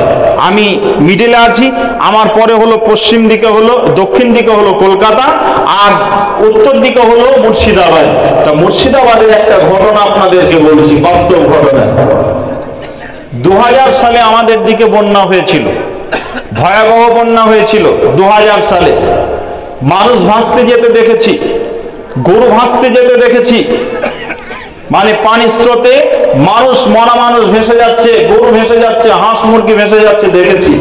আমি মিডিলে আছি, আমার পরে হলো পশ্চিম দিকে হলো, দক্ষিণ দিকে হলো কলকাতা, আর উত্তর দিকে হলো মুর্শিদাবাদ। তা মুর্শিদাবাদের একটা ঘটনা আপনাদেরকে বলছি, বাস্তব ঘটনা। 2000 সালে আমাদের দিকে বন্যা হয়েছিল, ভয়াবহ বন্যা হয়েছিল 2000 সালে। মানুষ ভাসতে যেতে দেখেছি, গরু ভাসতে যেতে দেখেছি, মানে পানির স্রোতে মানুষ, মরা মানুষ ভেসে যাচ্ছে, গরু ভেসে যাচ্ছে, হাঁস মুরগি ভেসে যাচ্ছে দেখেছি।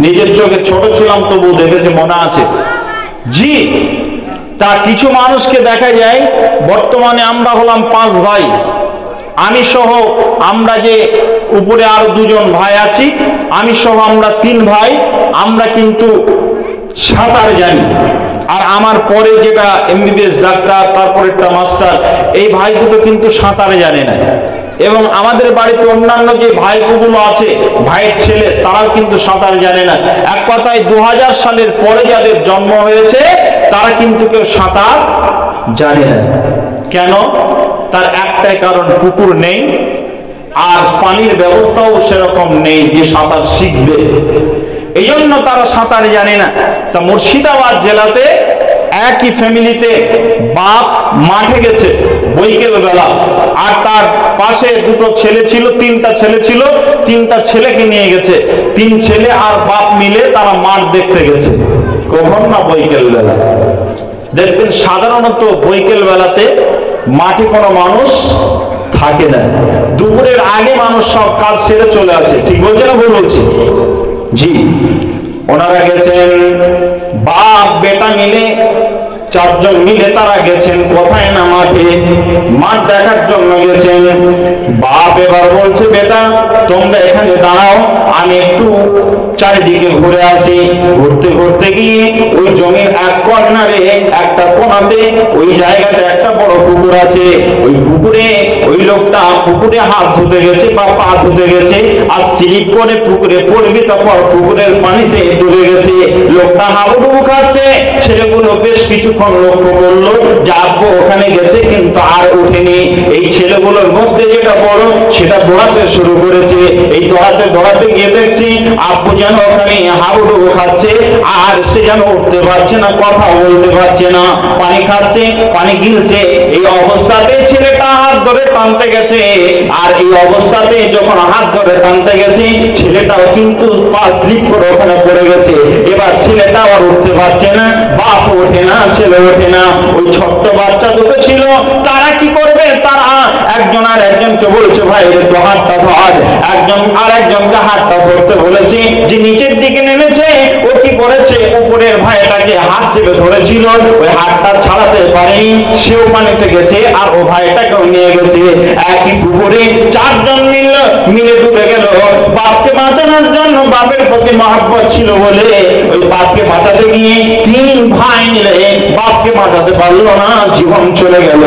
নিজের চোখে, ছোট ছিলাম তবু দেখেছি, মনে আছে। জি, তা কিছু মানুষকে দেখা যায়, বর্তমানে আমরা হলাম 5 ভাই, আমি সহ আমরা যে উপরে আরো 2 জন ভাই আছি, আমি সহ আমরা 3 ভাই, আমরা কিন্তু সাঁতার জানি। আর আমার পরে যেটা MBBS ডাক্তার, তারপর একটা মাস্টার, এই ভাই দুটো কিন্তু সাঁতারে জানে না। এবং আমাদের বাড়িতে অন্যান্য যে ভাইগুলো আছে, ভাইয়ের ছেলে, তারাও কিন্তু সাঁতার জানে না। এক কথায় 2000 সালের পরে যাদের জন্ম হয়েছে তারা কিন্তু কেউ সাঁতার জানে না। কেন? তার একটাই কারণ, পুকুর নেই, আর পানির ব্যবস্থাও সেরকম নেই যে সাঁতার শিখবে, এই জন্য তারা সাঁতার জানে না। তা মুর্শিদাবাদ জেলাতে একই ফ্যামিলিতে বাপ মাঠে গেছে বৈকাল বেলা, আর তার পাশে 2টো ছেলে ছিল, 3টা ছেলে ছিল, 3টা ছেলেকে নিয়ে গেছে। 3 ছেলে আর বাপ মিলে তারা মাঠ দেখতে গেছে। কখন না? বৈকাল বেলা। দেখবেন সাধারণত বৈকাল বেলাতে মাঠে কোনো মানুষ থাকে না, দুপুরের আগে মানুষ সব কাজ সেরে চলে আসে। ঠিক বলছে না ভুল বলছি? জি, ওনারা গেছেন, বাপ বেটা মিলে চারজন মিলে তারা গেছেন কোথায় না মাঠে, মাঠ দেখার জন্য গেছেন। বাপ এবার বলছে, বেটা তোমরা এখানে দাঁড়াও, আমি একটু চারিদিকে ঘুরে আসি। ঘুরতে ঘুরতে গিয়ে ওই জমির এক কর্নারে একটা কোণাতে ওই জায়গাতে একটা বড় পুকুর আছে। ওই পুকুরে ওই লোকটা পুকুরে হাত ধুতে গেছে বা পা ধুতে গেছে, আর স্লিপ করে পুকুরে পড়বে, তারপর পুকুরের পানিতে ডুবে গেছে। লোকটা হাবুডুবু খাচ্ছে। ছেলেগুলো বেশ কিছুক্ষণ লক্ষ্য করলো যে আব্বু ওখানে গেছে কিন্তু আর ওঠেনি। এই ছেলেগুলোর মধ্যে যেটা বড় সেটা দৌড়াতে শুরু করেছে। এই দৌড়াতে গিয়ে দেখছি আব্বু যেন ওখানে হাবুডুবু খাচ্ছে, আর সে যেন উঠতে পারছে না, কথা বলতে পারছে না, পানি খাচ্ছে, পানি গিলছে। এই অবস্থাতে ছেলেটা হাত ধরে টানতে গেছে, আর এই অবস্থাতে যখন হাত ধরে টানতে গেছে ছেলেটাও কিন্তু পা স্লিপ করে ওখানে পড়ে গেছে। এবার ছেলেটা আর উঠতে পারছে না, বাপ ওঠে না, ছেলে ওঠে না। ওই ছোট্ট বাচ্চা দুটো ছিল, তারা কি করবে? তারা একজন আর একজনকে বলছে, ভাই রে তো হাতটা ধর। একজন আর একজনকে হাতটা ধরতে বলেছে। যে নিচের দিকে নেমেছে ও কি করেছে, উপরের ভাইটাকে হাত চেপে ধরেছিল, ওই হাতটা ছাড়াতে পারেনি, সেও পানিতে গেছে আর ও ভাইটাকেও নিয়ে গেছে। একই পুকুরে চারজন মিলে ডুবে গেল। বাপকে বাঁচানোর জন্য, বাপের প্রতি মহব্বত ছিল বলে ওই বাপকে বাঁচাতে গিয়ে তিন ভাই মিলে বাপকে বাঁচাতে পারলো না, জীবন চলে গেল।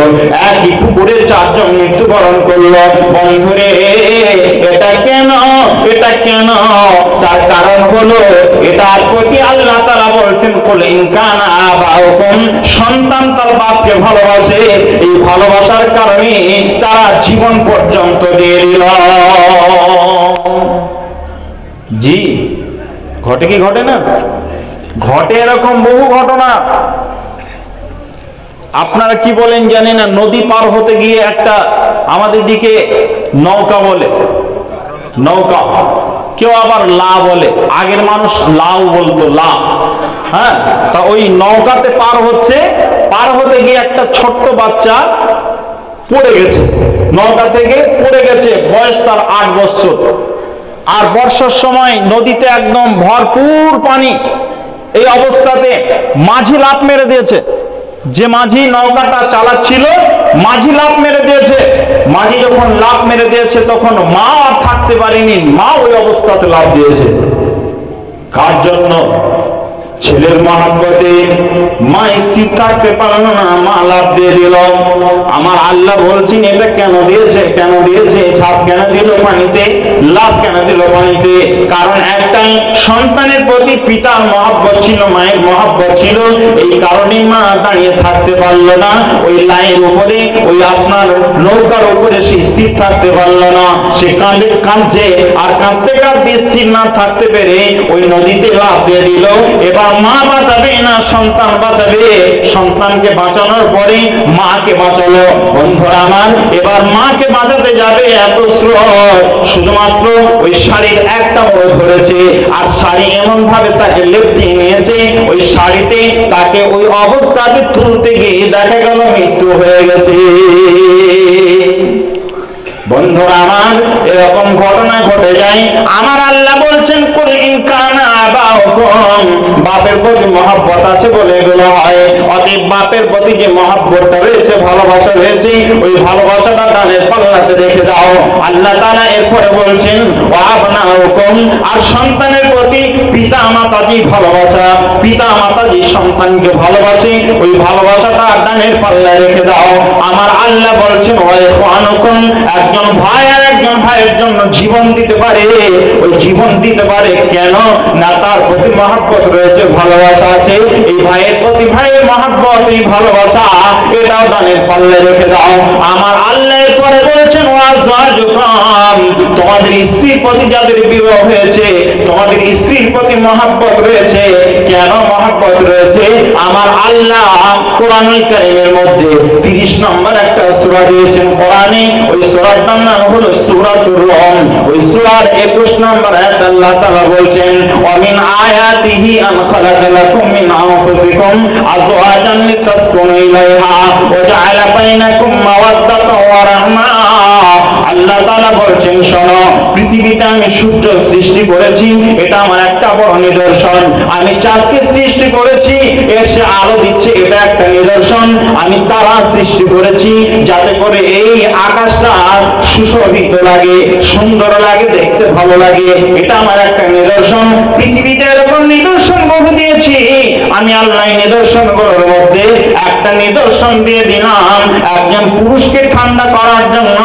একই পুকুরে চারজন মৃত্যুবরণ করলো। বন্ধুরে এটা কেন? এটা কেন? তার কারণ হলো এটার প্রতি আল্লাহ তাআলা বলছেন, কুল ইন কানা আবাউকুম, সন্তান তার বাপকে ভালোবাসে, এই ভালোবাসার কারণে তারা জীবন পর্যন্ত দিয়ে দিল। জি ঘটে কি ঘটে না? ঘটে এরকম বহু ঘটনা। আপনারা কি বলেন জানি না, নদী পার হতে গিয়ে একটা আমাদের দিকে নৌকা বলে, নৌকা, কেউ আবার লা বলে। আগের মানুষ লাউ বলতো, লা। হ্যাঁ, তা ওই নৌকাতে পার হচ্ছে, পার হতে গিয়ে একটা ছোট্ট বাচ্চা পড়ে গেছে, নৌকা থেকে পড়ে গেছে। বয়স তার 8 বছর। আর বর্ষার সময় নদীতে একদম ভরপুর পানি। এই অবস্থাতে মাঝি লাফ মেরে দিয়েছে। যে মাঝি নৌকাটা চালাচ্ছিল, মাঝি লাফ মেরে দিয়েছে। মাঝি যখন লাফ মেরে দিয়েছে তখন মা আর থাকতে পারেনি, মা ওই অবস্থাতে লাফ দিয়েছে। কার জন্য? ছেলের মহব্বতে মা স্থির থাকতে পারল না, মা লাফ দিয়ে দিল। আমার আল্লাহ বলছেন, এটা কেন দিয়েছে? কেন দিয়েছে? ঝাঁপ কেন দিল পানিতে? লাফ কেন দিল পানিতে? কারণ একটাই, সন্তানের প্রতি পিতার মহব্বত ছিল, মায়ের মহব্বত ছিল। এই কারণে মা দাঁড়িয়ে থাকতে পারল না ওই লাইনের উপরে, ওই আপনার নৌকার উপরে সে স্থির থাকতে পারল না। সে কাঁদছে, আর কাঁদতে কাঁদতে স্থির না থাকতে পেরে ওই নদীতে লাফ দিয়ে দিল। এবার মা বাঁচাবে না সন্তান বাঁচাবে? সন্তানকে বাঁচানোর পরে মাকে বাঁচালো। বন্ধুরা আমার, এবার মাকে বাঁচাতে যাবে, এত স্রোত, শুধুমাত্র ওই শাড়ির একটা মোড় ধরেছে, আর শাড়ি এমন ভাবে তাকে লেপটিয়ে নিয়েছে, ওই শাড়িতে তাকে ওই অবস্থাতে তুলতে গিয়ে দেখা গেল মৃত্যু হয়ে গেছে। বন্ধুরা আমার, এরকম ঘটনা ঘটে যায়। আমার আল্লাহ বলছেন, কুল ইন কানা আবাউকুম, বাপের প্রতি মহব্বত আছে বলে এগুলো হয়। অতএব বাপের প্রতি যে মহব্বতটা রয়েছে, ভালোবাসা রয়েছে, ওই ভালোবাসাটা দানের পাল্লাতে রেখে দাও। আল্লাহ তাআলা এরপরে বলছেন, ওয়া আবনাউকুম, আর সন্তানের প্রতি পিতা মাতাজি ভালোবাসা, পিতা মাতাজি সন্তানকে ভালোবাসে, ওই ভালোবাসাটা দানের পাল্লায় রেখে দাও। আমার আল্লাহ বলছেন, ওয়া ইখওয়ানুকুম, একজন ভাই আর একজন ভাইয়ের জন্য জীবন দিতে পারে। ওই জীবন দিতে পারে কেন? না তার প্রতি মহব্বত রয়েছে, ভালোবাসা আছে। এই ভাইয়ের প্রতি ভাইয়ের মহব্বত, এই ভালোবাসা, এটাও দানের পাল্লায় রেখে দাও। আমার আল্লাহ পরে বলেছেন, ওয়াজওয়াজুকুম, তোমাদের স্ত্রীর প্রতি যাদের বিবাহ হয়েছে, তোমাদের স্ত্রীর প্রতি মহব্বত রয়েছে। কেন মহব্বত রয়েছে? আমার আল্লাহ কোরআনুল কারীমের মধ্যে 30 নম্বর একটা সূরা দিয়েছেন কোরআনে। ওই সূরার নাম হলো সূরাতুর রুম। ওই সূরার 21 নম্বর আয়াত আল্লাহ তাআলা বলছেন, ওয়া মিন আয়াতিহি আন খালাকা লাকুম মিন আনফুসিকুম আজওয়াজান লিতাসকুনু ইলাইহা ওয়া জাআলা বাইনাকুম মাওয়াদ্দাতান ওয়া রাহমা। আল্লাহ তাআলা বলছেন, শোনো, পৃথিবীতে আমি সূর্য সৃষ্টি করেছি, এটা আমার একটা বড় নিদর্শন। আমি চাঁদকে সৃষ্টি করেছি, এর সে আলো দিচ্ছে, এটা একটা নিদর্শন, আমি তারা সৃষ্টি করেছি যাতে করে এই আকাশটা সুশোভিত লাগে, সুন্দর লাগে, দেখতে ভালো লাগে। এটা আমার একটা নিদর্শন। পৃথিবীতে এরকম নিদর্শন বহু দিয়েছি আমি আল্লাহ। নিদর্শনগুলোর মধ্যে একটা নিদর্শন দিয়ে দিলাম, একজন পুরুষকে ঠান্ডা করার জন্য,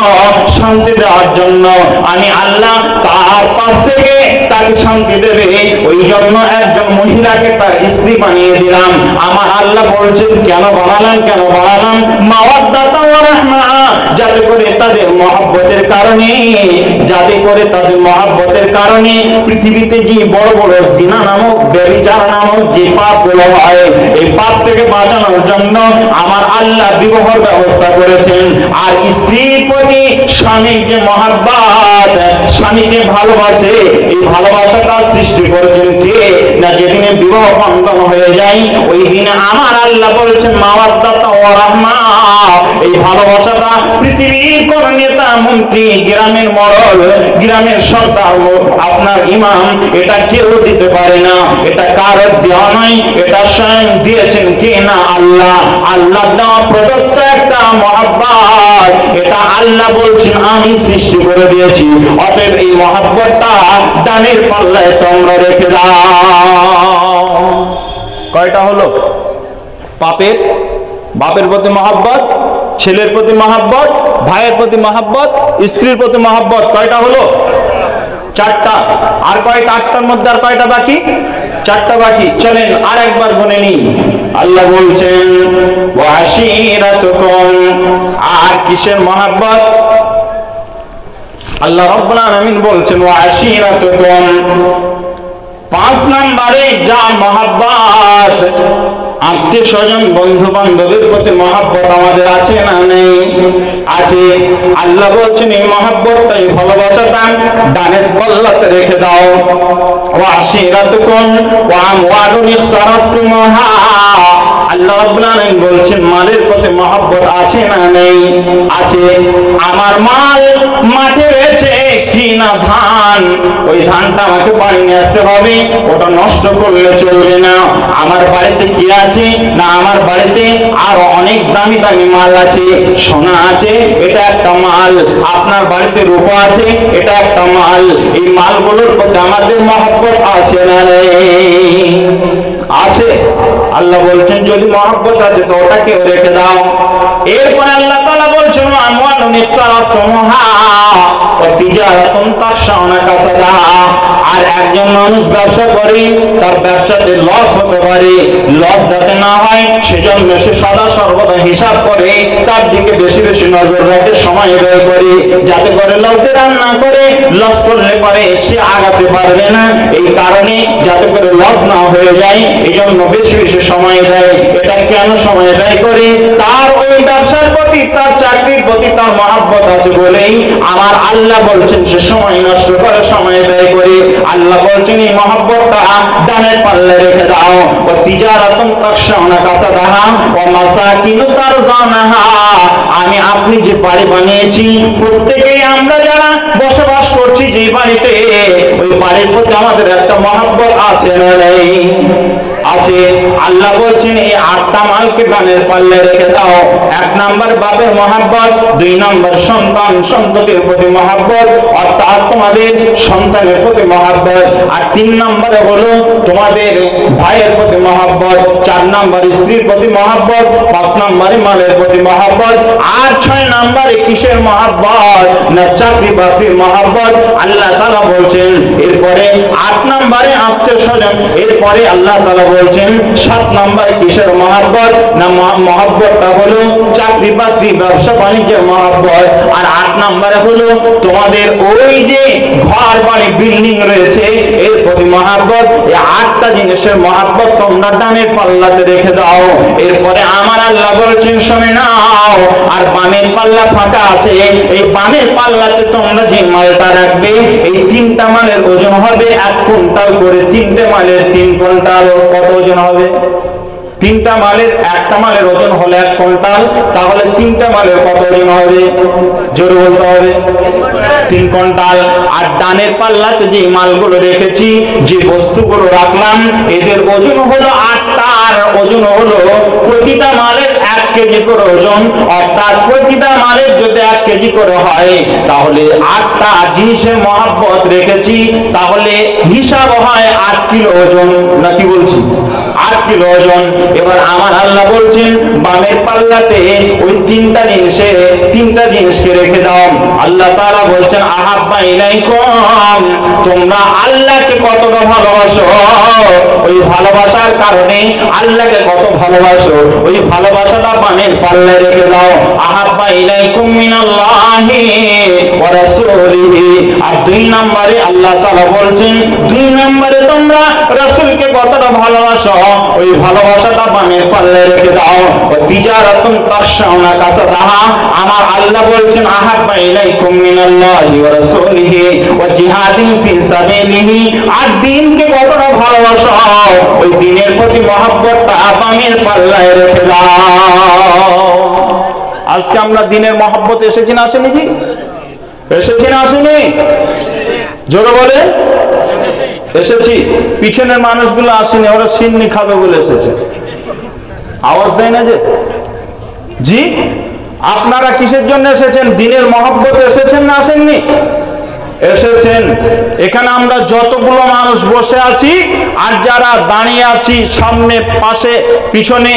শান্তি দেওয়ার জন্য আমি আল্লাহ তার পাশ থেকে তাকে শান্তি দেবে, ওই জন্য একজন মহিলাকে তার স্ত্রী বানিয়ে দিলাম। আমার আল্লাহ বলছেন কেন বানালাম, কেন বানালাম? মাওয়াদ্দাতা ওয়া রাহমা, যাতে করে তাদের মহব্বতের কারণে, যাতে করে তাদের মহব্বতের কারণে পৃথিবীতে যে বড় বড় জিনা নামক, ব্যভিচার নামক যে পাপগুলো হয়, এই পাপ থেকে বাঁচানোর জন্য আমার আল্লাহ বিবাহের ব্যবস্থা করেছেন। আর স্ত্রীর প্রতি স্বামীর যে মহব্বত, স্বামীকে ভালোবাসে, এই ভালোবাসাটা সৃষ্টি করেছেন কে? না যেদিনে বিবাহ বন্ধন হয়ে যায় ওই দিনে আমার আল্লাহ বলেছেন মাওয়াদ্দাতা ওয়া রাহমা। এই ভালোবাসাটা পৃথিবীর কোন নেতা মন্ত্রী, গ্রামের মরল, গ্রামের সর্দার, আপনার ইমাম, এটা কেউ দিতে পারে না। এটা কারো দেওয়া নয়, এটা স্বয়ং দিয়েছেন কে? না আল্লাহ। আল্লাহ দেওয়া প্রদত্ত একটা মহব্বত, এটা আল্লাহ বলছেন আমি সৃষ্টি করে দিয়েছি। অতএব এই মহব্বতটা দানের পাল্লায় তোমরা রেখে দাও। কয়টা হলো? বাপের প্রতি মহব্বত, ছেলের প্রতি মহব্বত, ভাইয়ের প্রতি মহব্বত, স্ত্রীর প্রতি মহব্বত। কয়টা হলো? চারটা। আর কয়টা? আটটার মধ্যে আর কয়টা বাকি? চারটা বাকি। চলেন আর একবার গুনে নিই। আল্লাহ বলছেন ওয়া আশিরাতুকুম। আর কিসের মহব্বত? আল্লাহ রাব্বুল আলামিন বলছেন ওয়া আশিরাতুকুম। 5 নম্বরে যা মহব্বত, আত্মীয় স্বজন, বন্ধু বান্ধবের প্রতি মহব্বত আমাদের আছে না নেই? আছে। আল্লাহ বলছেন এই মহব্বতটা, এই ভালোবাসাটা দানের পাল্লাতে রেখে দাও। ওয়া আশিরাতুকুম ওয়া আমওয়ালুন ইখতারাতুমুহা। আল্লাহ রাব্বুল আলামিন বলছেন মালের প্রতি মহব্বত আছে না নেই? আছে। আমার মাল মাঠে রয়েছে কি না ধান, ওই ধানটা আমাকে বাড়ি নিয়ে আসতে হবে, ওটা নষ্ট করলে চলবে না। আমার বাড়িতে কি আছে? না আমার বাড়িতে আরো অনেক দামি দামি মাল আছে, সোনা আছে, এটা একটা মাল। আপনার বাড়িতে রূপা আছে, এটা একটা মাল। এই মালগুলোর প্রতি আমাদের মহব্বত আছে না নেই? আছে। আল্লাহ বলছেন যদি মহব্বত আছে তো ওটাকে রেখে দাও। এরপর আল্লাহ তাআলা বলছেন আমওয়ালুন ইখতারাতুমুহা ওয়া তিজারাতুন তাখশাউনা কাসাদাহা। আর একজন মানুষ ব্যবসা করে, তার ব্যবসাতে লস হতে পারে, লস যাতে না হয় সেজন্য সে সদা সর্বদা হিসাব করে, তার দিকে বেশি বেশি নজর রাখে, সময় ব্যয় করে, যাতে করে লসে রান না করে। লস করলে পরে সে আগাতে পারবে না, এই কারণে যাতে করে লস না হয়ে যায় এই জন্য বেশি বেশি সময় দেয়। এটা কেন সময় ব্যয় করে? তার ওই ব্যবসার প্রতি, তার চাকরির প্রতি তার মহব্বত আছে বলেই আমার আল্লাহ বলছেন সে সময় নষ্ট করে, সময় ব্যয় করে। আল্লাহ বলছেন এই মহব্বতটা দানের পাল্লায় রেখে দাও। ওয়া তিজারাতুন তাখশাউনা কাসাদাহা ওয়া মাসাকিনু তারজানাহা। আমি আপনি যে বাড়ি বানিয়েছি, প্রত্যেকেই আমরা যারা বসবাস করছি যে বাড়িতে, ওই বাড়ির প্রতি আমাদের একটা মহব্বত আছে না নেই? আছে। আল্লাহ বলছেন এই 8টা মালকে দানের পাল্লায় রেখে দাও। 1 নম্বর বাপের মহব্বত, 2 নম্বর সন্তান সন্ততির প্রতি মহব্বত, অর্থাৎ তোমাদের সন্তানের প্রতি মহব্বত। আর 3 নম্বরে হলো তোমাদের ভাইয়ের প্রতি মহব্বত, 4 নম্বর স্ত্রীর প্রতি মহব্বত, 5 নম্বরে মালের প্রতি মহব্বত। আর 6 নম্বরে কিসের মহব্বত? না চাকরি বাকরির মহব্বত। আল্লাহ তাআলা বলছেন এরপরে 8 নম্বরে আত্মীয় স্বজন। এরপরে আল্লাহ তাআলা বলছেন 7 নম্বরে কিসের মহব্বত? না মহব্বতটা হলো চাকরি বাকরি, ব্যবসা বাণিজ্যের মহব্বত। আর 8 নম্বরে হলো তোমাদের ওই যে ঘর বাড়ি বিল্ডিং রয়েছে এর প্রতি মহব্বত। এই 8টা জিনিসের মহব্বত তোমরা দানের পাল্লাতে রেখে দাও। এরপরে আমার আল্লাহ বলছেন শুনে নাও, আর বামের পাল্লা ফাঁকা আছে, এই বামের পাল্লাতে তোমরা যে মালটা রাখবে, এই 3টা মালের ওজন হবে 1 কুইন্টাল করে। 3টে মালের 3 কুইন্টাল। কত ওজন হবে? 3টা মালের, একটা মালের ওজন হলো 1 কুইন্টাল, তাহলে 3টা মালের কত ওজন হবে? জোরে বলতে হবে। 3 কুইন্টাল। আর দানের পাল্লাতে যে মালগুলো রেখেছি, যে বস্তুগুলো রাখলাম, এদের ওজন হলো 8টার ওজন হলো প্রতিটা কেজি করে ওজন, অর্থাৎ প্রতিটা মালের যদি 1 কেজি করে হয়, তাহলে 8টা জিনিসের মহব্বত রেখেছি, তাহলে হিসাব হয় 8 কিলো ওজন। নাকি বলছি 8 কিলো ওজন। এবার আমার আল্লাহ বলছেন বামের পাল্লাতে ওই 3টা জিনিসকে রেখে দাও। আল্লাহ তাআলা বলছেন আহাব্বা ইলাইকুম, তোমরা আল্লাহকে কতটা ভালোবাসো, ওই ভালোবাসার কারণে আল্লাহকে কত ভালোবাসো, ওই ভালোবাসাটা বামের পাল্লায় রেখে দাও। আহাব্বা ইলাইকুম মিনাল্লাহি ওয়া রাসূলিহি। আর 2 নম্বরে আল্লাহ তাআলা বলছেন 2 নম্বরে তোমরা রাসূলকে কতটা ভালোবাসো, ওই ভালোবাসাটা বামের পাল্লায় রেখে দাও। ও তিজারাতুন তাশাউনা কাসাদাহা, আমার আল্লাহ বলছেন আহাব্বা ইলাইকুম মিনাল্লাহি ওয়া রাসূলিহি ওয়া জিহাদিন ফি সাবিলিহি। আর দ্বীনকে কতটা ভালোবাসো, ওই দ্বীনের প্রতি মহব্বতটা বামের পাল্লায় রেখে দাও। আজকে আমরা দ্বীনের মহব্বত এসেছি না আসেনি? কি এসেছি না আসেনি? জোরে বলে এসেছি। পিছনের মানুষগুলো আসেনি, ওরা সিন্নি খাবে বলে এসেছে। আওয়াজ দেয় না যে? জি, আপনারা কিসের জন্য এসেছেন? দ্বীনের মহব্বত এসেছেন না আসেননি? এসেছেন। এখানে আমরা যতগুলো মানুষ বসে আছি আর যারা দাঁড়িয়ে আছি সামনে পাশে পিছনে,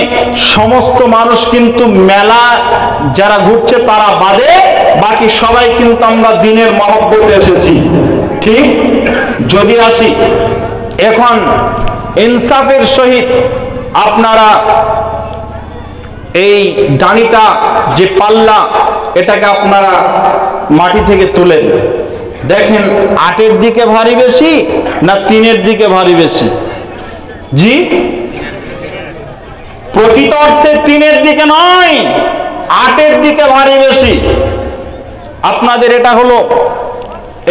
সমস্ত মানুষ কিন্তু মেলা যারা ঘুরছে তারা বাদে বাকি সবাই কিন্তু আমরা দ্বীনের মহব্বতে এসেছি। ঠিক? যদি আসি এখন ইনসাফের সহিত আপনারা এই ডানিটা যে পাল্লা, এটাকে আপনারা মাটি থেকে তুলেন, দেখেন 8-এর দিকে ভারী বেশি না 3-এর দিকে ভারী বেশি? জি, প্রকৃত অর্থে 3-এর দিকে নয়, 8-এর দিকে ভারী বেশি। আপনাদের এটা হলো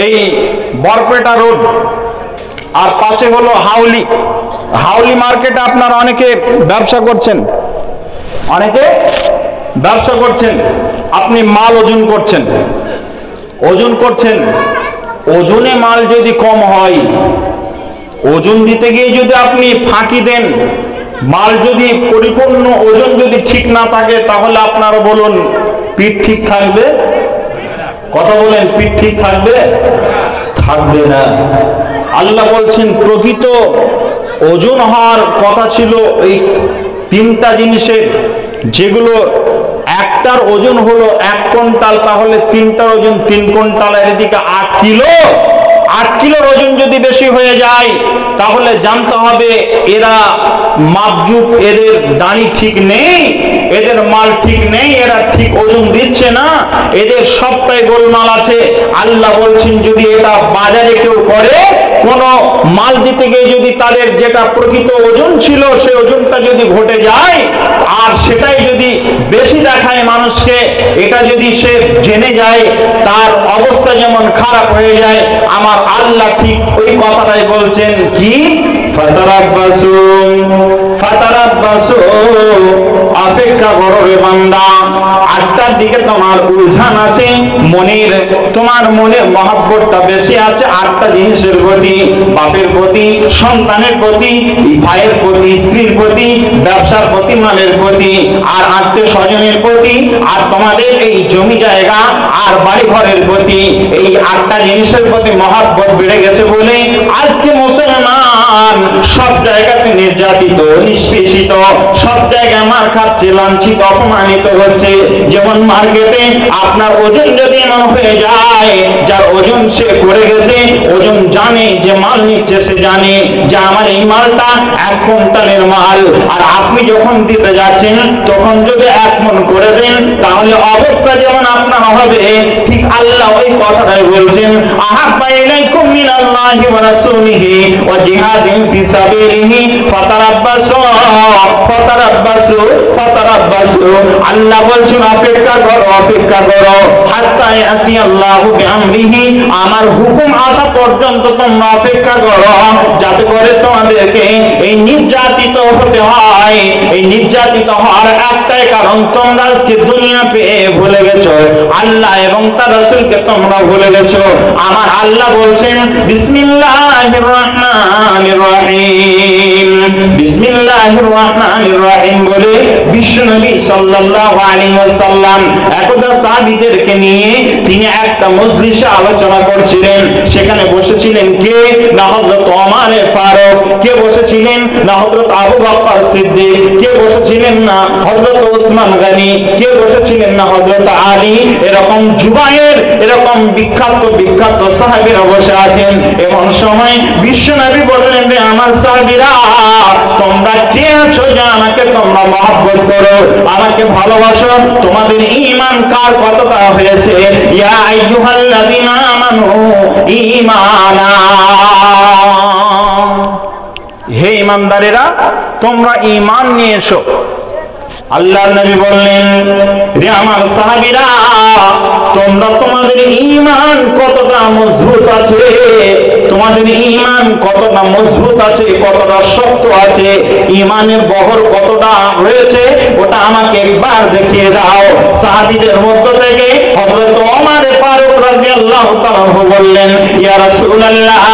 এই বরপেটা রোড, আর পাশে হলো হাউলি মার্কেটে আপনারা অনেকে ব্যবসা করছেন, আপনি মাল ওজন করছেন, ওজনে মাল যদি কম হয়, ওজন দিতে গিয়ে যদি আপনি ফাঁকি দেন, মাল যদি পরিপূর্ণ ওজন যদি ঠিক না থাকে, তাহলে আপনারা বলুন পিঠ ঠিক থাকবে? কথা বলেন, পিঠ ঠিক থাকবে? থাকবে না। আল্লাহ বলছেন প্রকৃত ওজন হওয়ার কথা ছিল এই 3টা জিনিসের, যেগুলো একটার ওজন হলো 1 কুইন্টাল, তাহলে 3টার ওজন 3 কুইন্টাল, এদিকে 8 কিলো। 8 কিলোর ওজন যদি বেশি হয়ে যায়, তাহলে জানতে হবে এরা মাপজুপ, এদের দাঁড়ি ঠিক নেই, এদের মাল ঠিক নেই, এরা ঠিক ওজন দিচ্ছে না, এদের সবটাই গোলমাল আছে। আল্লাহ বলছেন যদি এটা বাজারে কেউ করে, কোন মাল দিতে গিয়ে যদি তাদের যেটা প্রকৃত ওজন ছিল সে ওজনটা যদি ঘটে যায়, আর সেটাই যদি বেশি দেখায় মানুষকে, এটা যদি সে জেনে যায়, তার অবস্থা যেমন খারাপ হয়ে যায়, আমার আল্লাহ ঠিক ওই কথাটাই বলছেন কি ফাতারাব্বাসু, অপেক্ষা করো রে বান্দা। 8টার দিকে তোমার উলঝান আছে, তোমার মনে মহব্বতটা বেশি আছে 8টা জিনিসের প্রতি, বাপের প্রতি, সন্তানের প্রতি, ভাইয়ের প্রতি, স্ত্রীর প্রতি, ব্যবসার প্রতি, মালের প্রতি, আর আত্মীয় স্বজনের প্রতি, আর তোমাদের এই জমি জায়গা আর বাড়ি ঘরের প্রতি। এই 8টা জিনিসের প্রতি মহব্বত বেড়ে গেছে বলে আজকে মুসলমান সব জায়গাতে নির্যাতিত, নিষ্পেষিত, সব জায়গায় মার খাচ্ছে, লাঞ্ছিত, অপমানিত হচ্ছে। যেমন মার্কেটে আপনার ওজন যদি এমন হয়ে যায়, যার ওজন সে করে গেছে, ওজন জানে, যে মাল নিচ্ছে সে জানে যে আমার এই মালটা 1 কুইন্টালের মাল, আর আপনি যখন দিতে যাচ্ছেন তখন যদি 1 মণ করে দেন, তাহলে অবস্থা যেমন আপনার হবে, ঠিক আল্লাহ ওই কথাটাই বলছেন আহাব্বা ইলাইকুম মিনাল্লাহি ওয়া রাসূলিহি ওয়া জিহাদিন ফি সাবিলিহি ফাতারাব্বাসু। আল্লাহ বলছেন অপেক্ষা করো হাত্তা ইয়াতি আল্লাহু বিআমরিহি, আমার হুকুম আসা পর্যন্ত তোমরা অপেক্ষা করো, যাতে করে তোমাদেরকে এই নির্যাতিত হতে হয়। এই নির্যাতিত হওয়ার একটাই কারণ, তোমরা আজকে দুনিয়া পেয়ে ভুলে গেছো আল্লাহ এবং তার রাসূলকে, তোমরা ভুলে গেছো। আমার আল্লাহ বলছেন বিসমিল্লাহির রহমানির রহমানির রহিম। বিসমিল্লাহির রহমানির রহিম বলে বিশ্বনবী সাল্লাল্লাহু আলাইহি ওয়াসাল্লাম একদা সাহাবীদেরকে নিয়ে তিনি একটা মজলিসে আলোচনা করছিলেন। সেখানে বসেছিলেন কে? না হযরত ওমর ফারুক। কে বসেছিলেন? না হযরত আবু বকর সিদ্দিক। কে বসেছিলেন? না হযরত ওসমান গনি। কে বসেছিলেন? না হযরত আলী। এরকম জুবায়ের, এরকম বিখ্যাত বিখ্যাত সাহাবীরা বসে আছেন। এমন সময় বিশ্বনবী বললেন, রে আমার সাহাবীরা, তোমরা কে আছো যে আমাকে তোমরা মহব্বত করো, আমাকে ভালোবাসো? তোমাদের ঈমান কার কতটা হয়েছে? ইয়া আইয়ুহাল্লাযীনা আমানু ঈমানা, হে ঈমানদারেরা তোমরা ঈমান নিয়ে এসো। আল্লাহর নবী বললেন, রে আমার সাহাবীরা, তোমরা তোমাদের ঈমান কতটা মজবুত আছে, তোমাদের ঈমান কতটা মজবুত আছে, কতটা শক্ত আছে, ঈমানের বহর কতটা রয়েছে, ওটা আমাকে একবার দেখিয়ে দাও। সাহাবীদের মধ্য থেকে হযরত ওমর ফারুক রাদিয়াল্লাহু তাআলা বললেন, ইয়া রাসূলুল্লাহ,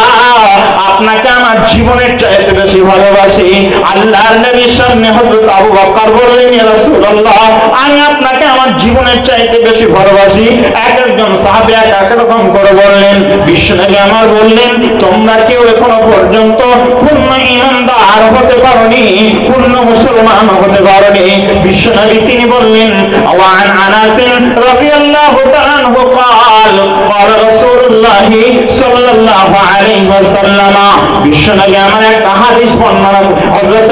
আপনাকে আমার জীবনের চাইতে বেশি ভালোবাসি। আল্লাহর নবীর সামনে হযরত আবু বকর বললেন, ইয়া রাসূলুল্লাহ, আমি আপনাকে আমার জীবনের চাইতে বেশি ভালোবাসি। এক একজন সাহাবী এক এক রকম করে বললেন। বিশ্বনবী আমার বললেন, তোমরা কেউ এখনো পর্যন্ত পূর্ণ ঈমানদার হতে পারোনি, পূর্ণ মুসলমান হতে পারোনি। বিশ্বনবী তিনি বললেন, ওয়ান আনাস রাদিয়াল্লাহু তাআলা আনহু قال قال رسول الله صلى الله عليه وسلم। বিশ্বনবী আমার একটা হাদিস বর্ণনা, হযরত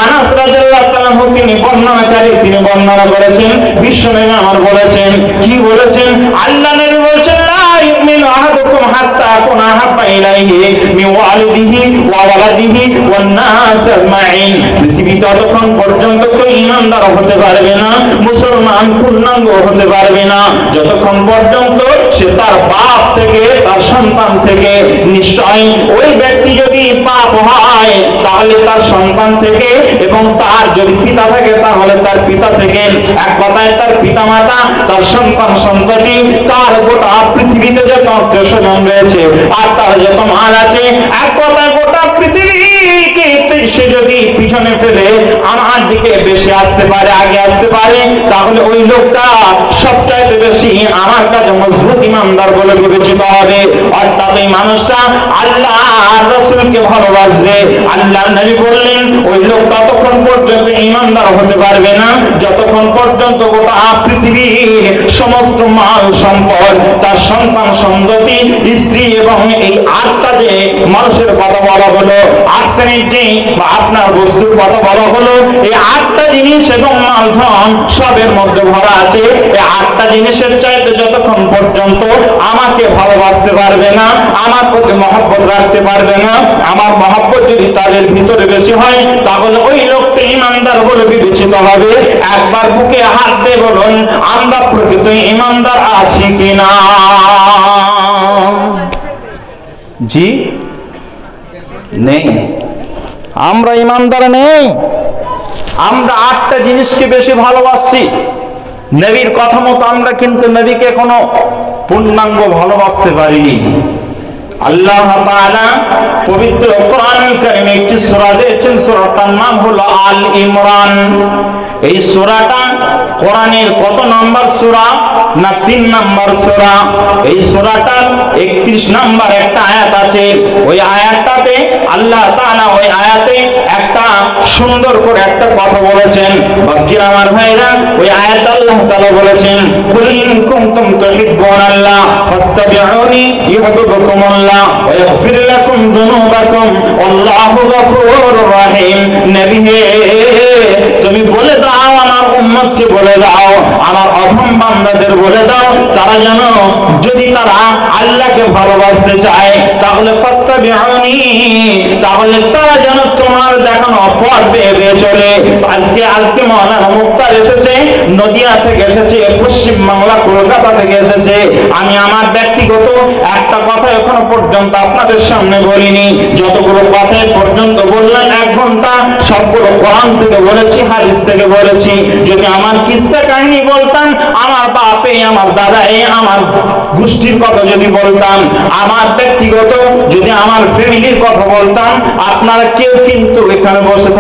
আনাস রাদিয়াল্লাহু তাআলা তিনি বর্ণনাকারী, তিনি বর্ণনা করেছেন। বিশ্বনবী আমার বলেছেন, কি বলেছেন? আল্লাহ নবী বলেছেন, লা ইউমিনু আহাদুকুম হাত্তা আকুনা আহাব্বা ইলাইহি মিন ওয়ালিদিহি ওয়া ওয়ালাদিহি ওয়ান নাস আজমাইন। পৃথিবীতে ততক্ষণ পর্যন্ত কেউ ঈমানদার হতে পারবে না, মুসলমান পূর্ণাঙ্গ হতে পারবে না, যতক্ষণ পর্যন্ত সে তার বাপ থেকে, তার সন্তান থেকে, নিশ্চয় ওই ব্যক্তি যদি পাপ হয় তাহলে তার সন্তান থেকে, এবং তার যদি পিতা থাকে তাহলে তার পিতা থেকে, এক কথায় তার পিতা মাতা, তার সন্তান সন্ততি, তার গোটা পৃথিবীতে যত আত্মীয়স্বজন রয়েছে আর তার যত মাল আছে, এক কথায় গোটা পৃথিবীকে সে যদি পিছনে ফেলে আমার দিকে বেশি আসতে পারে, আগে আসতে পারে, তাহলে ওই লোকটা সবচাইতে বেশি আমার কাছে মজবুত ঈমানদার বলে বিবেচিত হবে। অর্থাৎ এই মানুষটা আল্লাহ আর রাসূলকে ভালোবাসবে। আল্লাহর নবী বললেন, ওই লোক ততক্ষণ পর্যন্ত ঈমানদার হতে পারবে না যতক্ষণ পর্যন্ত গোটা পৃথিবীর সমস্ত মাল সম্পদ, তার সন্তান সন্ততি, স্ত্রী এবং এই আটটা যে মানুষের কথা বলা হলো, 8 শ্রেণীর বা আপনার বস্তুর কথা বলা হলো, এই 8টা জিনিস এবং মালধন সবের মধ্যে ভরা আছে। এই 8টা জিনিসের চাইতে যতক্ষণ পর্যন্ত আমাকে ভালোবাসতে পারবে না, আমার প্রতি মহব্বত রাখতে পারবে না, আমার মহব্বত যদি তাদের ভিতরে বেশি হয় তাহলে ওই লোকটা ঈমানদার বলে বিবেচিত হবে। একবার বুকে হাত দিয়ে বলুন, আমরা প্রকৃত ঈমানদার আছি কিনা? জি নেই, আমরা ঈমানদার নেই। আমরা 8টা জিনিসকে বেশি ভালোবাসি। নবীর কথা মতো আমরা কিন্তু নবীকে কোনো পূর্ণাঙ্গ ভালোবাসতে পারিনি। আল্লাহ তাআলা পবিত্র কোরআনুল কারীমে একটি সূরা দিয়েছেন, সূরাটার নাম হলো আল ইমরান। এই সূরাটা কোরআনের কত নম্বর সূরা? না 3 নম্বর সূরা। এই সূরাটার 31 নম্বর একটা আয়াত আছে। ওই আয়াতটাতে আল্লাহ তাআলা ওই আয়াতে একটা সুন্দর করে একটা কথা বলেছেন। বাকিরা আমার ভাইরা, ওই আয়াত আল্লাহ তাআলা বলেছেন, কুল ইন কুনতুম তুহিব্বুনাল্লাহ ফাত্তাবিউনি ইউহিব্বুকুমুল্লাহ ওয়া ইয়াগফির লাকুম যুনুবাকুম আল্লাহু গফুরুর রহিম। নবী হে, তুমি বলে দাও, আমার উম্মতকে বলে দাও, আমার অধম বান্দাদের বলে দাও, তারা যেন যদি তারা আল্লাহকে ভালোবাসতে চায় তাহলে ফাত্তাবিউনি, তাহলে তারা যেন তোমার দেখানো পথ বেয়ে চলে। আজকে মাওলানা মুক্তার এসেছে, নদিয়া থেকে এসেছে, পশ্চিম বাংলা কলকাতা থেকে এসেছে। আমি আমার ব্যক্তিগত একটা কথা এখনো পর্যন্ত আপনাদের সামনে বলিনি। যতগুলো কথা পর্যন্ত বললাম 1 ঘন্টা, সবগুলো কোরআন থেকে বলেছি, হাদিস থেকে বলেছি। যদি আমার কিসসা কাহিনী বলতাম, আমার বাপে, আমার দাদাই, আমার গোষ্ঠীর কথা যদি বলতাম, আমার ব্যক্তিগত যদি আমার ফ্যামিলির কথা বলতাম, আপনারা কেউ কিন্তু এখানে বসে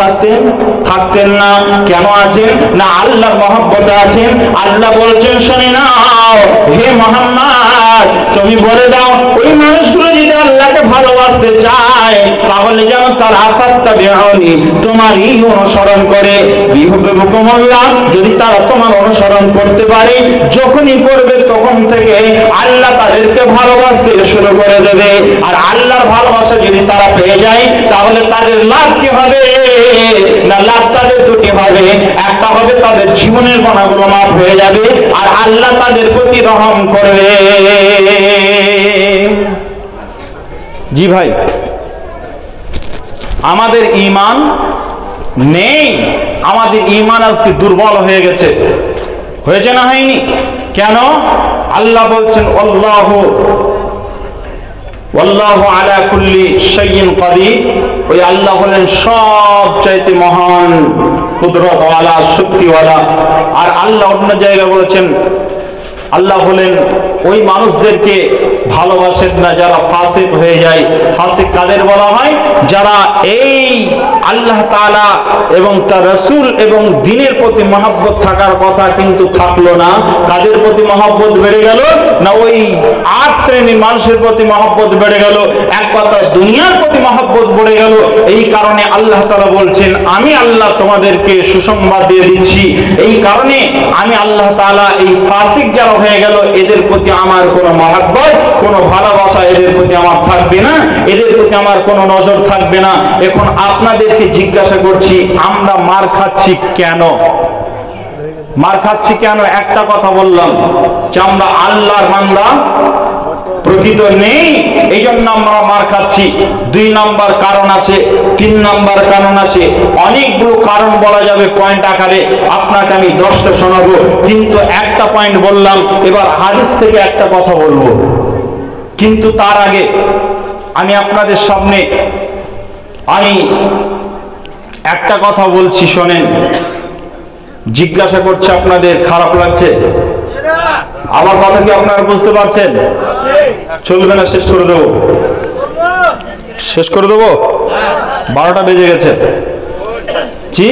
থাকতেন না। কেন আছেন না? আল্লাহর মহব্বতে আছেন। আল্লাহ বলছেন, শুনে নাও হে মুহাম্মদ, তুমি বলে দাও ওই মানুষগুলো যদি আল্লাহকে ভালোবাসতে চায় তাহলে যেন তারা ফাত্তাবিউনি, তোমারই অনুসরণ করে। বিহুকুমুল্লাহ, যদি তারা তোমার অনুসরণ করতে পারে, যখনই করবে তখন থেকে আল্লাহ তাদেরকে ভালোবাসতে শুরু করে দেবে। আর আল্লাহর ভালোবাসা যদি তারা পেয়ে যায় তাহলে তাদের লাভ কি হবে? না, লাভ তাদের দুটি হবে। একটা হবে তাদের জীবনের গুনাহগুলো মাফ হয়ে যাবে, আর আল্লাহ তাদের প্রতি রহম করবে। জি ভাই, আমাদের ঈমান নেই, আমাদের ঈমান আজকে দুর্বল হয়ে গেছে। হয়েছে না হয়নি? কেন? আল্লাহ বলছেন আল্লাহু আলা কুল্লি শাইইন কাদির। ওই আল্লাহ হলেন সবচাইতে মহান, কুদরতওয়ালা, শক্তিওয়ালা। আর আল্লাহ অন্য জায়গায় বলেছেন, আল্লাহ হলেন ওই মানুষদেরকে ভালোবাসেন না যারা ফাসিক হয়ে যায়। ফাসিক কাদের বলা হয়? যারা এই আল্লাহ তাআলা এবং তার রাসূল এবং দ্বীনের প্রতি মহব্বত থাকার কথা কিন্তু থাকলো না। কাদের প্রতি মহব্বত বেড়ে গেল? না, ওই ৮ শ্রেণীর মানুষের প্রতি মহব্বত বেড়ে গেল। এক কথা দুনিয়ার প্রতি মহব্বত বেড়ে গেল। এই কারণে আল্লাহ তাআলা বলছেন, আমি আল্লাহ তোমাদেরকে সুসংবাদ দিয়ে দিচ্ছি। এই কারণে আমি আল্লাহ তাআলা এই ফাসিক যারা হয়ে গেল এদের প্রতি আমার কোনো মহব্বত, কোনো ভালোবাসা এদের প্রতি আমার থাকবে না, এদের প্রতি আমার কোনো নজর থাকবে না। এখন আপনাদেরকে জিজ্ঞাসা করছি, আমরা মার খাচ্ছি কেন? মার খাচ্ছি কেন? একটা কথা বললাম যে আমরা আল্লাহর বান্দা প্রকৃত নেই, এই জন্য আমরা মার খাচ্ছি। ২ নম্বর কারণ আছে, ৩ নম্বর কারণ আছে, অনেকগুলো কারণ বলা যাবে পয়েন্ট আকারে। আপনাকে আমি 10টা শোনাবো, কিন্তু একটা পয়েন্ট বললাম। এবার হাদিস থেকে একটা কথা বলবো, কিন্তু তার আগে আমি আপনাদের সামনে আমি একটা কথা বলছি, শোনেন। জিজ্ঞাসা করছে, আপনাদের খারাপ লাগছে? আমার কথা কি আপনারা বুঝতে পারছেন? চলবে না, শেষ করে দেবো। শেষ করে দেবো, 12টা বেজে গেছে। জি,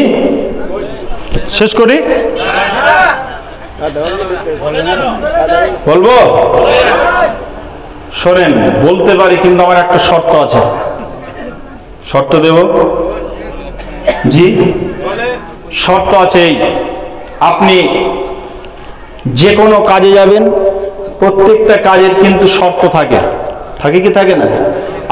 শেষ করি? বলবো? শোনেন, বলতে পারি, কিন্তু আমার একটা শর্ত আছে। শর্ত দেব? জি, শর্ত আছে এই, আপনি যে কোনো কাজে যাবেন, প্রত্যেকটা কাজের কিন্তু শর্ত থাকে। থাকে কি থাকে না?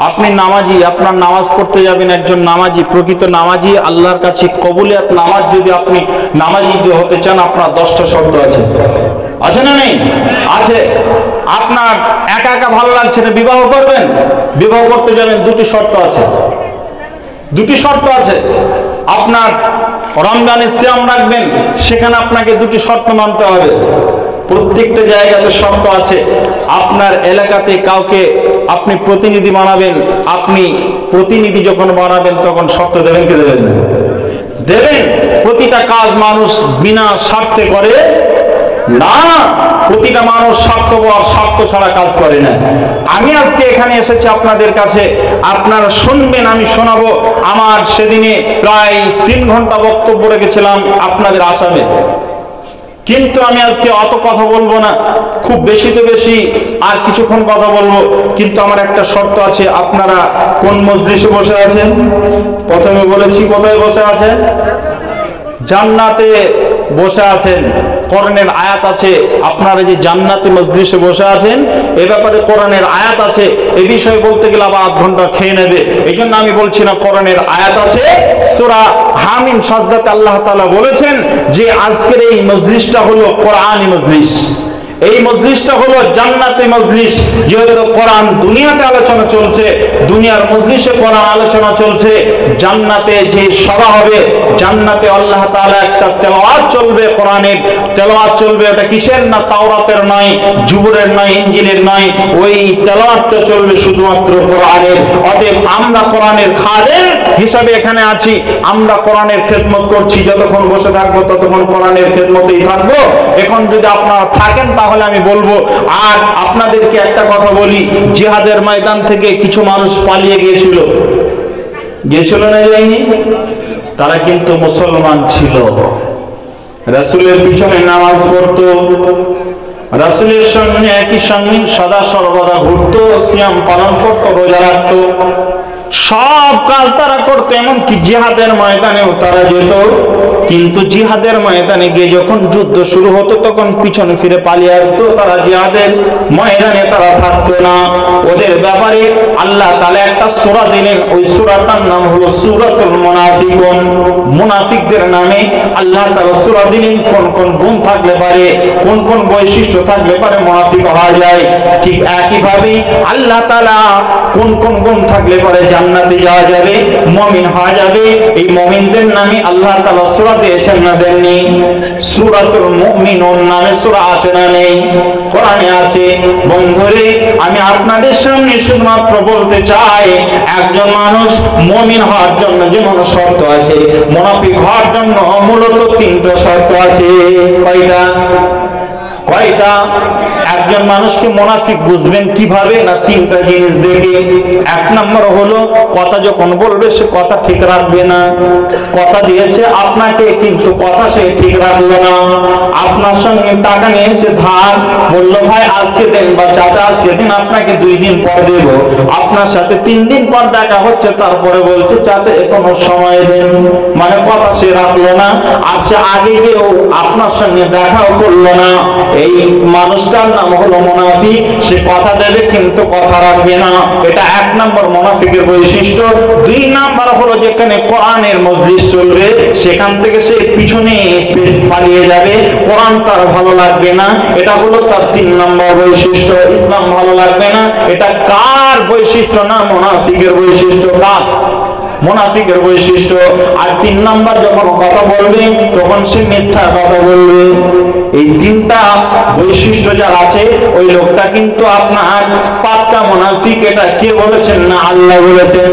আপনি নামাজি, আপনার নামাজ পড়তে যাবেন, একজন নামাজি, প্রকৃত নামাজি, আল্লাহর কাছে কবুলিয়াত নামাজ যদি আপনি নামাজি হতে চান, আপনার 10টা শর্ত আছে। আছে না নেই? আছে। আপনার একা একা ভালো লাগছে না, বিবাহ করবেন, বিবাহ করতে যাবেন, 2টি শর্ত আছে। 2টি শর্ত আছে। আপনার রমজানের সিয়াম রাখবেন, সেখানে আপনাকে 2টি শর্ত মানতে হবে। প্রত্যেকটা জায়গাতে শর্ত আছে। আপনার এলাকাতে কাউকে আপনি প্রতিনিধি বানাবেন, আপনি প্রতিনিধি যখন বানাবেন তখন শর্ত দেবেন কি দেবেন না? দেবেন। প্রতিটা কাজ মানুষ বিনা স্বার্থে করে না, প্রতিটা মানুষ স্বার্থ ছাড়া কাজ করে না। আমি আজকে এখানে এসেছি আপনাদের কাছে, আপনারা শুনবেন, আমি শোনাবো। আমার সেদিনে প্রায় 3 ঘন্টা বক্তব্য রেখেছিলাম আপনাদের আসামে, কিন্তু আমি আজকে অত কথা বলবো না, খুব বেশি তো বেশি আর কিছুক্ষণ কথা বলবো। কিন্তু আমার একটা শর্ত আছে। আপনারা কোন মজলিসে বসে আছেন? প্রথমে বলেছি, কোথায় বসে আছেন? জান্নাতে বসে আছেন। কোরআনের আয়াত আছে, আপনারা যে জান্নাতে মজলিসে বসে আছেন, এ ব্যাপারে কোরআনের আয়াত আছে। এই বিষয়ে বলতে গেলে আবার 8 ঘন্টা খেয়ে নেবে, এই জন্য আমি বলছি না। কোরআনের আয়াত আছে, সূরা হামিম সাজদাতে আল্লাহ তাআলা বলেছেন যে আজকের এই মজলিসটা হলো কোরআনী মজলিস। এই মজলিসটা হলো জান্নাতি মজলিস। যেহেতু কোরআন দুনিয়াতে আলোচনা চলছে, দুনিয়ার মজলিসে কোরআন আলোচনা চলছে, জান্নাতে যে সভা হবে, জান্নাতে আল্লাহ তাআলা একটা তেলাওয়াত চলবে, কোরআনের তেলাওয়াত চলবে। এটা কিসের না? তাওরাতের নয়, জুবুরের নয়, ইনজিলের নয়, ওই তেলাওয়াতটা চলবে শুধুমাত্র কোরআনের। অতএব আমরা কোরআনের খাদেম হিসাবে এখানে আছি, আমরা কোরআনের খেদমত করছি। যতক্ষণ বসে থাকবো ততক্ষণ কোরআনের খেদমতেই থাকবো। এখন যদি আপনারা থাকেন তাহলে আমি বলবো। আর আপনাদেরকে একটা কথা বলি, জিহাদের ময়দান থেকে কিছু মানুষ পালিয়ে গিয়েছিল না যায়নি? তারা কিন্তু মুসলমান ছিল, রাসূলের পিছনে নামাজ পড়তো, রাসূলের সঙ্গে একই সঙ্গে সদা সর্বদা ঘুরতো, সিয়াম পালন করতো, রোজা রাখতো, সব কাজ তারা করতো। এমনকি জিহাদের ময়দানেও তারা যেত। কিন্তু জিহাদের ময়দানে গিয়ে যখন যুদ্ধ শুরু হতো তখন পিছনে ফিরে পালিয়ে আসতো। তারা জিহাদের ময়দানে তারা থাকতো না। ওদের ব্যাপারে আল্লাহ তাআলা একটা সূরা দিলেন, ওই সূরাটার নাম হলো সূরাতুল মুনাফিকুন। মুনাফিকদের নামে আল্লাহ তাআলা সূরা দিলেন, কোন কোন গুণ থাকলে পারে, কোন কোন বৈশিষ্ট্য থাকলে পারে মুনাফিক হওয়া যায়। ঠিক একইভাবে আল্লাহ তাআলা কোন কোন গুণ থাকলে পারে জান্নাতে যাওয়া যাবে, মুমিন হওয়া যাবে। এই মুমিনদের নামে আল্লাহ তাআলা সূরা দিয়েছেন না দেননি? সূরাতুল মুমিনুন নামে সূরা আছে না নেই? কোরআনে আছে। বন্ধুরে, আমি আপনাদের সামনে শুধুমাত্র বলতে চাই, একজন মানুষ মুমিন হওয়ার জন্য যেমন শর্ত আছে, মুনাফিক হওয়ার জন্য মূলত তিনটা শর্ত আছে। কয়টা? একজন মানুষকে মুনাফিক বুঝবেন কিভাবে? না তিনটা জিনিস দেখে। এক নম্বর হলো কথা যখন বলবে সে কথা ঠিক রাখবে না। কথা দিয়েছে আপনাকে কিন্তু কথা সে ঠিক রাখলো না। আপনার সঙ্গে টাকা নিয়েছে ধার, বললো ভাই আজকে দেন বা চাচা আজকে দিন, আপনাকে 2 দিন পর দেব। আপনার সাথে 3 দিন পর দেখা হচ্ছে, তারপরে বলছে চাচা এখনো সময় দেন, মানে কথা সে রাখলো না। আর সে আগে গিয়েও আপনার সঙ্গে দেখাও করলো না। এই মানুষটার নাম হলো মুনাফিক। সে কথা দেবে কিন্তু কথা রাখবে না। এটা 1 নম্বর মুনাফিকের বৈশিষ্ট্য। 2 নম্বর হলো যেখানে কোরআনের মজলিস চলবে সেখান থেকে সে পিছনে পালিয়ে যাবে, কোরআন তার ভালো লাগবে না। এটা হলো তার 3 নম্বর বৈশিষ্ট্য। ইসলাম ভালো লাগবে না। এটা কার বৈশিষ্ট্য? না মুনাফিকের বৈশিষ্ট্য। কার? মুনাফিকের বৈশিষ্ট্য। আর 3 নম্বর যখন কথা বলবে তখন সে মিথ্যা কথা বলবে। এই 3টা বৈশিষ্ট্য যার আছে ওই লোকটা কিন্তু আপনার পাক্কা মুনাফিক। এটা কে বলেছেন? না আল্লাহ বলেছেন।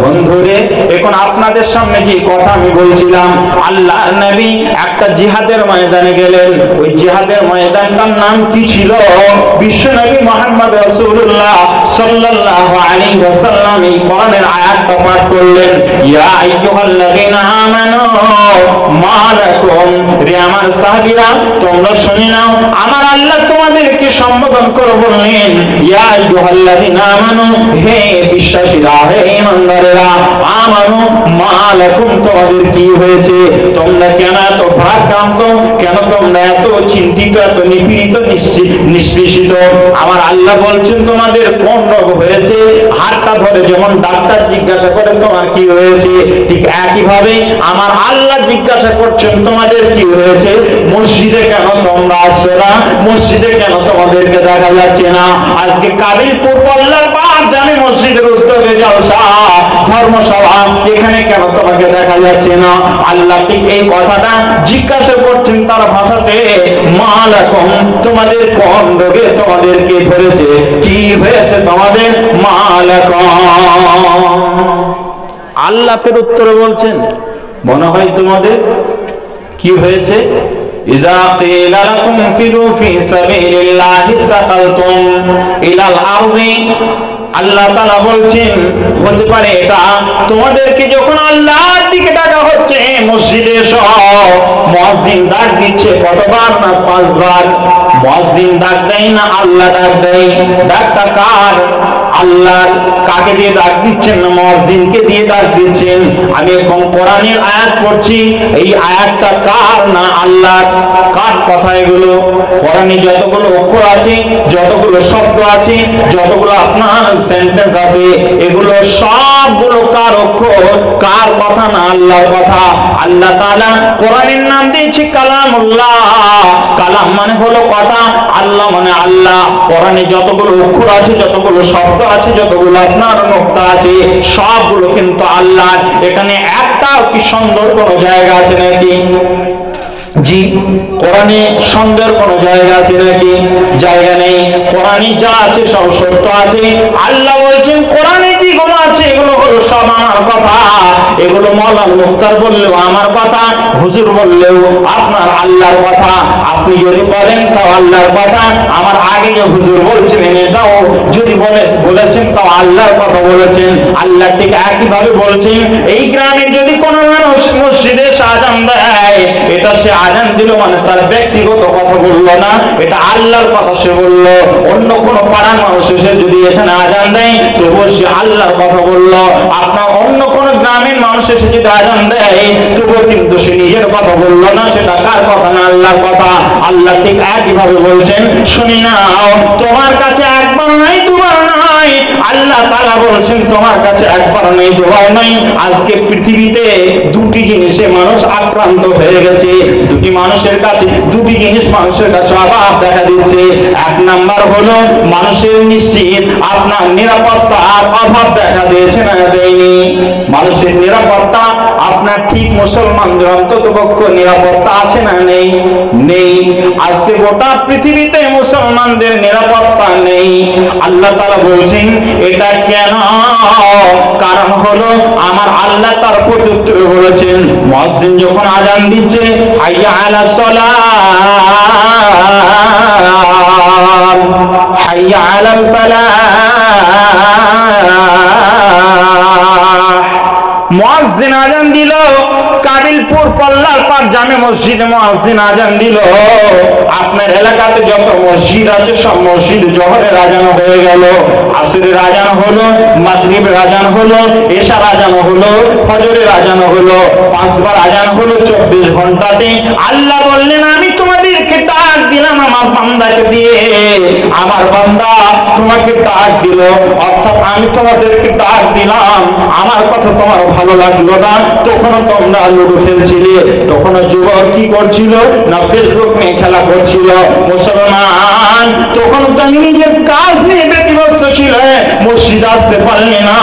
বন্ধুরে, এখন আপনাদের সামনে যে কথা আমি বলছিলাম, আল্লাহর নবী একটা জিহাদের ময়দানে গেলেন। ওই জিহাদের ময়দানটার নাম কি ছিল? বিশ্বনবী মুহাম্মদ রাসূলুল্লাহ সাল্লাল্লাহু আলাইহি ওয়াসাল্লাম এই কোরআনের আয়াতটা পাঠ করলেন, ইয়া আইয়ুহাল্লাযীনা আমানু মা লাকুম, রে আমার সাহাবীরা তোমরা শুনে নাও, আমার আল্লাহ তোমাদেরকে সম্বোধন করে বললেন, ইয়া আইয়ুহাল্লাযীনা আমানু, হে বিশ্বাসীরা, হে ঈমানদারেরা, আমানু মা লাকুম, তোমাদের কি হয়েছে? তোমরা কেন এত ভারাক্রান্ত? কেন তোমরা এত চিন্তিত, এত নিপীড়িত, নিষ্পেষিত? আমার আল্লাহ বলছেন তোমাদের কোন রোগ হয়েছে। হাতটা ধরে যেমন ডাক্তার জিজ্ঞাসা করে তোমার কি হয়েছে, ঠিক একইভাবে আমার আল্লাহ জিজ্ঞাসা করছেন তোমাদের কি হয়েছে। মসজিদে কেন তোমরা আসছো না? মসজিদে কেন তোমাদেরকে দেখা যাচ্ছে না? আজকে কাবিলপুর পল্লার পাঁচ জামে মসজিদের উদ্যোগে জলসা, ধর্মসভা, এখানে কেন তোমাকে দেখা যাচ্ছে না? আল্লাহ ঠিক এই কথাটা জিজ্ঞাসা করছেন তার ভাষাতে, মা লাকুম, তোমাদের কোন রোগে তোমাদেরকে ধরেছে, কি হয়েছে তোমাদের? মা লাকুম। আল্লাহ ফের উত্তরে বলছেন, মনে হয় তোমাদের কি হয়েছে? ইযা কিলা লাকুম ফিরু ফি সাবিলিল্লাহি তাকালতুম ইলাল আরদি। আল্লাহ তাআলা বলছেন হতে পারে এটা তোমাদেরকে যখন আল্লাহর দিকে ডাকা হচ্ছে মসজিদে এসো, মুয়াজ্জিন ডাক দিচ্ছে কতবার? না 5 বার। মুয়াজ্জিন ডাক দেয় না আল্লাহ ডাক দেয়? ডাকটা কার? আল্লাহ কাকে দিয়ে ডাক দিচ্ছেন না মুয়াজ্জিনকে দিয়ে ডাক দিচ্ছেন। আমি এখন কোরআনের আয়াত পড়ছি, এই আয়াতটা কার না আল্লাহর? কার কথা এগুলো? কোরআনে যতগুলো অক্ষর আছে, যতগুলো শব্দ আছে, যতগুলো আপনার সেন্টেন্স আছে, এগুলো সবগুলো কার অক্ষর? কার কথা না আল্লাহর কথা। আল্লাহ তাআলা কোরআনের নাম দিয়েছে কালামুল্লাহ। কালাম মানে হলো কথা, আল্লাহ মানে আল্লাহ। কোরআনে যতগুলো অক্ষর আছে, যতগুলো শব্দ আছে, যতগুলো আপনার নুকতা আছে, সবগুলো কিন্তু আল্লাহ। এখানে একটাও কি সুন্দর কোনো জায়গা আছে নাকি? জি, কোরআনে সন্দেহের কোন জায়গা আছে নাকি? জায়গা নেই। কোরআনে যা আছে সব সত্য আছে। আল্লাহ বলছেন কোরআনে যেগুলো আছে এগুলো হলো সব আমার কথা। এগুলো মওলানা মুখতার বললেও আমার কথা, হুজুর বললেও আপনার আল্লাহর কথা। আপনি যদি বলেন তাও আল্লাহর কথা, আমার আগে যে হুজুর বলছেন এটাও যদি বলেছেন তাও আল্লাহর কথা বলেছেন। আল্লাহ ঠিক একইভাবে বলছেন, এই গ্রামে যদি কোনো মানুষ মসজিদে আযান দেয়, এটা সে আযান দিল মানে তার ব্যক্তিগত কথা বললো না, এটা আল্লাহর কথা সে বললো। অন্য কোন পাড়ার মানুষ এসে যদি এখানে আযান দেয় তবুও সে আল্লাহর কথা বললো। আপনার অন্য কোন গ্রামের মানুষ এসে যদি আযান দেয় তবুও কিন্তু সে নিজের কথা বললো না, সেটা কার কথা না আল্লাহর কথা। আল্লাহ ঠিক একইভাবে বলছেন, শুনি নাও, তোমার কাছে একবার নাই দুবার নাই। আল্লাহ তাআলা বলছেন তোমার কাছে একবার নাই দুবার নাই। আজকে পৃথিবীতে দুটি জিনিসে মানুষ আক্রান্ত হয়ে গেছে। দুটি মানুষের কাছে, দুটি জিনিস মানুষের কাছে অভাব দেখা দিচ্ছে। এক নাম্বার হলো মানুষের নিশ্চিত আপনার নিরাপত্তার অভাব দেখা দিয়েছে না দেয়নি? মানুষের নিরাপত্তা আপনার ঠিক মুসলমানদের অন্তত পক্ষে নিরাপত্তা আছে না নেই? নেই। আজকে গোটা পৃথিবীতে মুসলমানদের নিরাপত্তা নেই। আল্লাহ তাআলা বলছেন এটা কেন? কারণ হলো আমার আল্লাহ তার প্রত্যুত্তরে বলেছেন, মুয়াজ্জিন যখন আযান দিচ্ছে হাইয়া আলা সালাত, হাইয়া আলাল ফালাহ, মুয়াজ্জিন আযান দিল। কাবিলপুর পল্লার পাক জামে মসজিদে মুয়াজ্জিন আযান দিল। আপনার এলাকাতে যত মসজিদ আছে সব মসজিদ জোহরের আযান হয়ে গেল, আসরের আযান হলো, মাগরিবের আযান হলো, এশার আযান হলো, ফজরের আযান হলো, পাঁচবার আযান হলো 24 ঘন্টাতে। আল্লাহ বললেন আমি তোমাদেরকে ডাক দিলাম আমার বান্দাকে দিয়ে। আমার বান্দা তোমাকে ডাক দিল, অর্থাৎ আমি তোমাদেরকে ডাক দিলাম। আমার কথা তোমার ভালো লাগলো না, তখন তোমরা লুডো খেলছিলে, তখন যুবক কি করছিল না ফেসবুক নিয়ে খেলা করছিল। মুসলমান তখন তুমি নিজের কাজ নিয়ে ব্যতিব্যস্ত ছিল, মসজিদ আসতে পারলে না,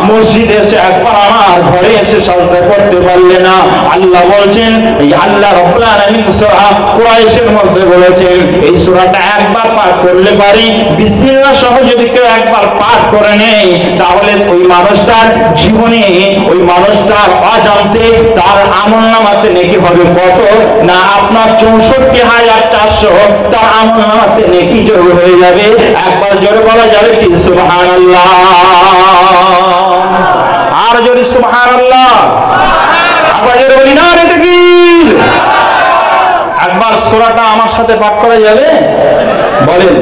মসজিদ এসে একবার আমার ঘরে এসে সাজদা করতে পারলে না। আল্লাহ বলছেন, এই আল্লাহ রাব্বুল আলামিন সূরা কুরাইশের মধ্যে বলেছেন এই সূরাটা একবার পাঠ করলে পারি, বিসমিল্লাহ সহ যদি কেউ একবার পাঠ করে নেয় তাহলে ওই মানুষটার জীবনে, ওই মানুষটার অজান্তে তার আমলনামাতে নেকি হবে কত না আপনার ৬৪,৪০০ তার আমলনামাতে নেকি যোগ হয়ে যাবে। একবার জোরে বলা যাবে কি সুবহানাল্লাহ? আর যদি সুবহানাল্লাহ আবার জোরে বলি না রে তাকবীর। একবার সূরাটা আমার সাথে পাঠ করা যাবে? বলেন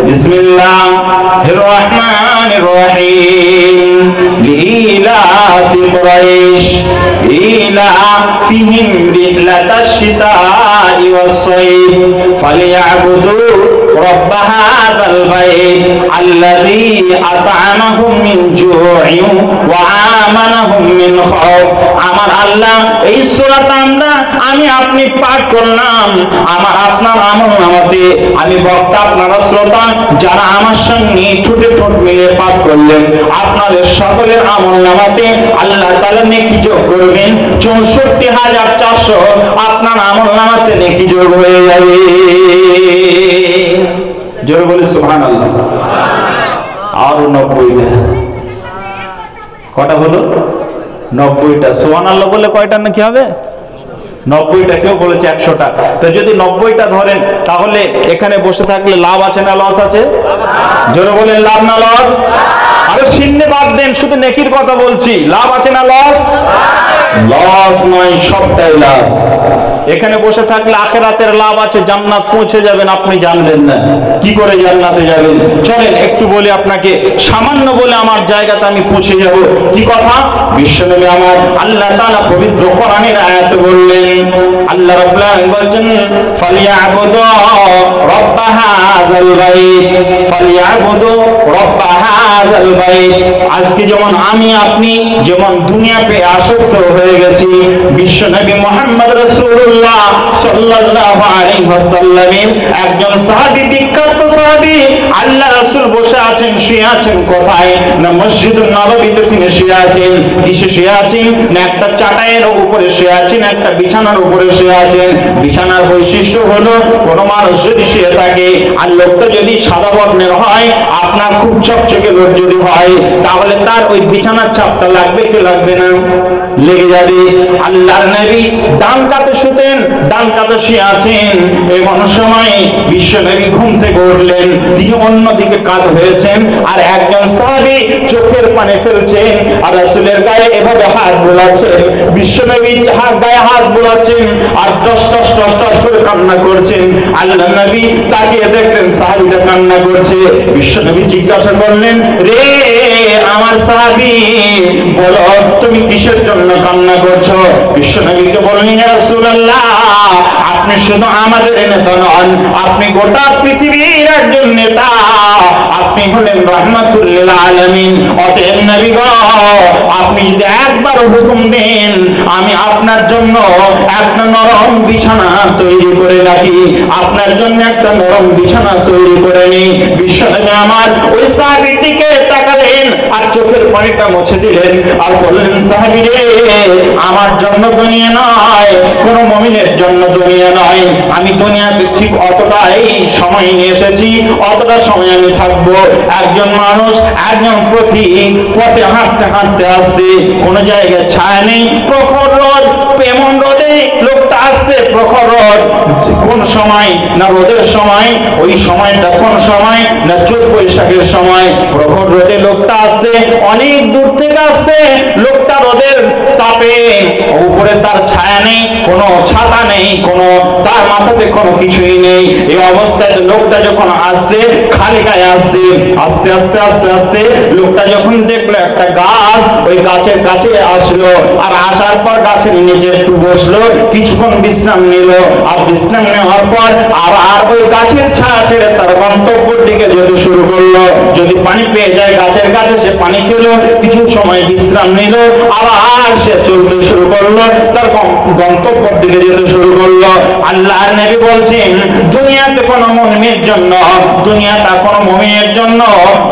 বিসমিল্লাহির রহমানির রহিম। লিইলাফি কুরাইশ ইলাফিহিম রিহলাতাশ শিতাই ওয়াস সাইফ ফালিয়াবুদু রাব্ব হাযাল বাইত আল্লাযী আত'আমাহুম মিন জু'ইন ওয়া আমানাহুম মিন খাউফ। আমার আল্লাহ এই সূরাটা আমি আপনি পাঠ করলাম, আমার আপনার আমলনামাতে, আমি বক্তা আপনারা শ্রোতা যারা আমার সঙ্গে ঠোঁটে ঠোঁট মিলিয়ে পাঠ করলেন, আপনাদের সকলের আমলনামাতে আল্লাহ তাআলা নেকি যোগ করবেন। ৬৪,৪০০ আপনার আমলনামাতে নেকি যোগ হয়ে যাবে। জোরে বলি সুবহানাল্লাহ। আর ৯০টা কটা হলো? ৯০টা। সুবহানাল্লাহ বললে কয়টা নাকি হবে? ৯০টা। কেউ বলেছে ১০০টা। তো যদি ৯০টা ধরেন তাহলে এখানে বসে থাকলে লাভ আছে না লস আছে? জোরে বলেন লাভ না লস? আরে শূন্য বাদ দেন, শুধু নেকির কথা বলছি। লাভ আছে না লস? লস নয়, সবটাই লাভ। এখানে বসে থাকলে আখিরাতের লাভ আছে, জান্নাত পৌঁছে যাবেন, আপনি জানবেন না কি করে জান্নাতে যাবেন। চলেন একটু বলি আপনাকে, সামান্য বলে আমার জায়গাতে আমি পৌঁছে যাব। কি কথা? বিশ্বনবী আমার আল্লাহ তাআলা পবিত্র কোরআনের আয়াতে বললেন, আল্লাহ রাব্বুল আলামিন বলেন, ফালিয়াবুদু রাব্ব হাযাল বাইত, ফালিয়াবুদু রাব্ব হাযাল বাইত। আজকে যেমন আমি আপনি যেমন দুনিয়া পেয়ে আসক্ত হয়ে গেছি, বিশ্বনবী মুহাম্মদ রাসূলুল্লাহ সাল্লাল্লাহু আলাইহি ওয়াসাল্লামের একজন সাহাবী, বিখ্যাত সাহাবী, আল্লাহ রাসূল বসে আছেন, শুয়ে আছেন কোথায়? না মসজিদুন নববীতে তিনি শুয়ে আছেন। কিসে শুয়ে আছেন? না একটা চাটাইয়ের উপরে শুয়ে আছেন, একটা বিছানার উপরে শুয়ে আছেন। বিছানার বৈশিষ্ট্য হলো, কোনো মানুষ যদি শুয়ে থাকে আর লোকটা যদি সাদা বর্ণের হয়, আপনার খুব চকচকে লোক যদি হয়, তাহলে তার ওই বিছানার ছাপটা লাগবে কি লাগবে না? লেগে যাবে। আল্লাহর নবী ডান কাতে শুতেন, ডান কাতে শুয়ে আছেন। এমন সময় বিশ্বনবী ঘুম থেকে উঠলেন, তিনি অন্যদিকে কাত হয়েছেন, আর একজন সাহাবী চোখের পানি ফেলছেন আর রাসূলের গায়ে এভাবে হাত বোলাচ্ছেন। বিশ্বনবী গায়ে হাত বোলাচ্ছেন আর টস টস টস টস করে কান্না করছেন। আল্লাহর নবী তাকিয়ে দেখলেন সাহাবীটা কান্না করছে। বিশ্বনবী জিজ্ঞাসা করলেন, রে আমার সাহাবী, বলো তুমি কিসের জন্য কান্না করছো? বিশ্বনবীকে বললেন, ইয়া রাসূলুল্লাহ, আপনি শুধু আমাদের নেতা নন, আপনি গোটা পৃথিবীর একজন নেতা, আপনি হলেন রাহমাতুল লিল আলামিন। অতএব নবী গো, আপনি যদি একবার হুকুম দেন, আমি আপনার জন্য একটা নরম বিছানা তৈরি করে রাখি, আপনার জন্য একটা নরম বিছানা তৈরি করে নিই। বিশ্বনবী আমার ওই সাহাবীর দিকে তাকালেন আর চোখের পানিটা মুছে দিলেন আর বললেন, সাহাবী রে, আমার জন্য দুনিয়া নয়, কোন মুমিনের জন্য দুনিয়া নয়। আমি দুনিয়াতে ঠিক অতটাই সময় নিয়ে এসেছি, অতটা সময় আমি থাকবো। একজন মানুষ একজন পথে হাঁটতে হাঁটতে আসছে, কোন জায়গায় ছায়া নেই, প্রখর রোদ, এমন রোদে লোকটা আসছে, প্রখর রোদ। কোন সময়? না রোদের সময়। ওই সময়টা কোন সময়? না চৈত বৈশাখের সময়। প্রখর রোদে লোকটা আসছে, অনেক দূর থেকে আসছে। লোকটা রোদের তাপে, উপরে তার ছায়া নেই, কোনো ছাতা নেই, কোনো তার মাথাতে কোনো কিছুই নেই। এই অবস্থায় লোকটা যখন আসছে, খালি গায়ে আসছে, আস্তে আস্তে আস্তে আস্তে লোকটা যখন দেখলো একটা গাছ, ওই গাছের কাছে আসলো আর আসার পর গাছের নিচে একটু বসলো, কিছুক্ষণ বিশ্রাম নিল। আর বিশ্রাম নেওয়ার পর আবার ওই গাছের ছায়া ছেড়ে তার গন্তব্যের দিকে যেতে শুরু করলো। যদি পানি পেয়ে যায় গাছের কাছে, সে পানি খেলো, কিছু সময় বিশ্রাম নিল, আবার সে চলতে শুরু করলো, তার গন্তব্যের দিকে যেতে শুরু করলো। আল্লাহর নবী বলছেন, দুনিয়াতে কোনো মুমিনের জন্য, দুনিয়াটা কোনো মুমিনের জন্য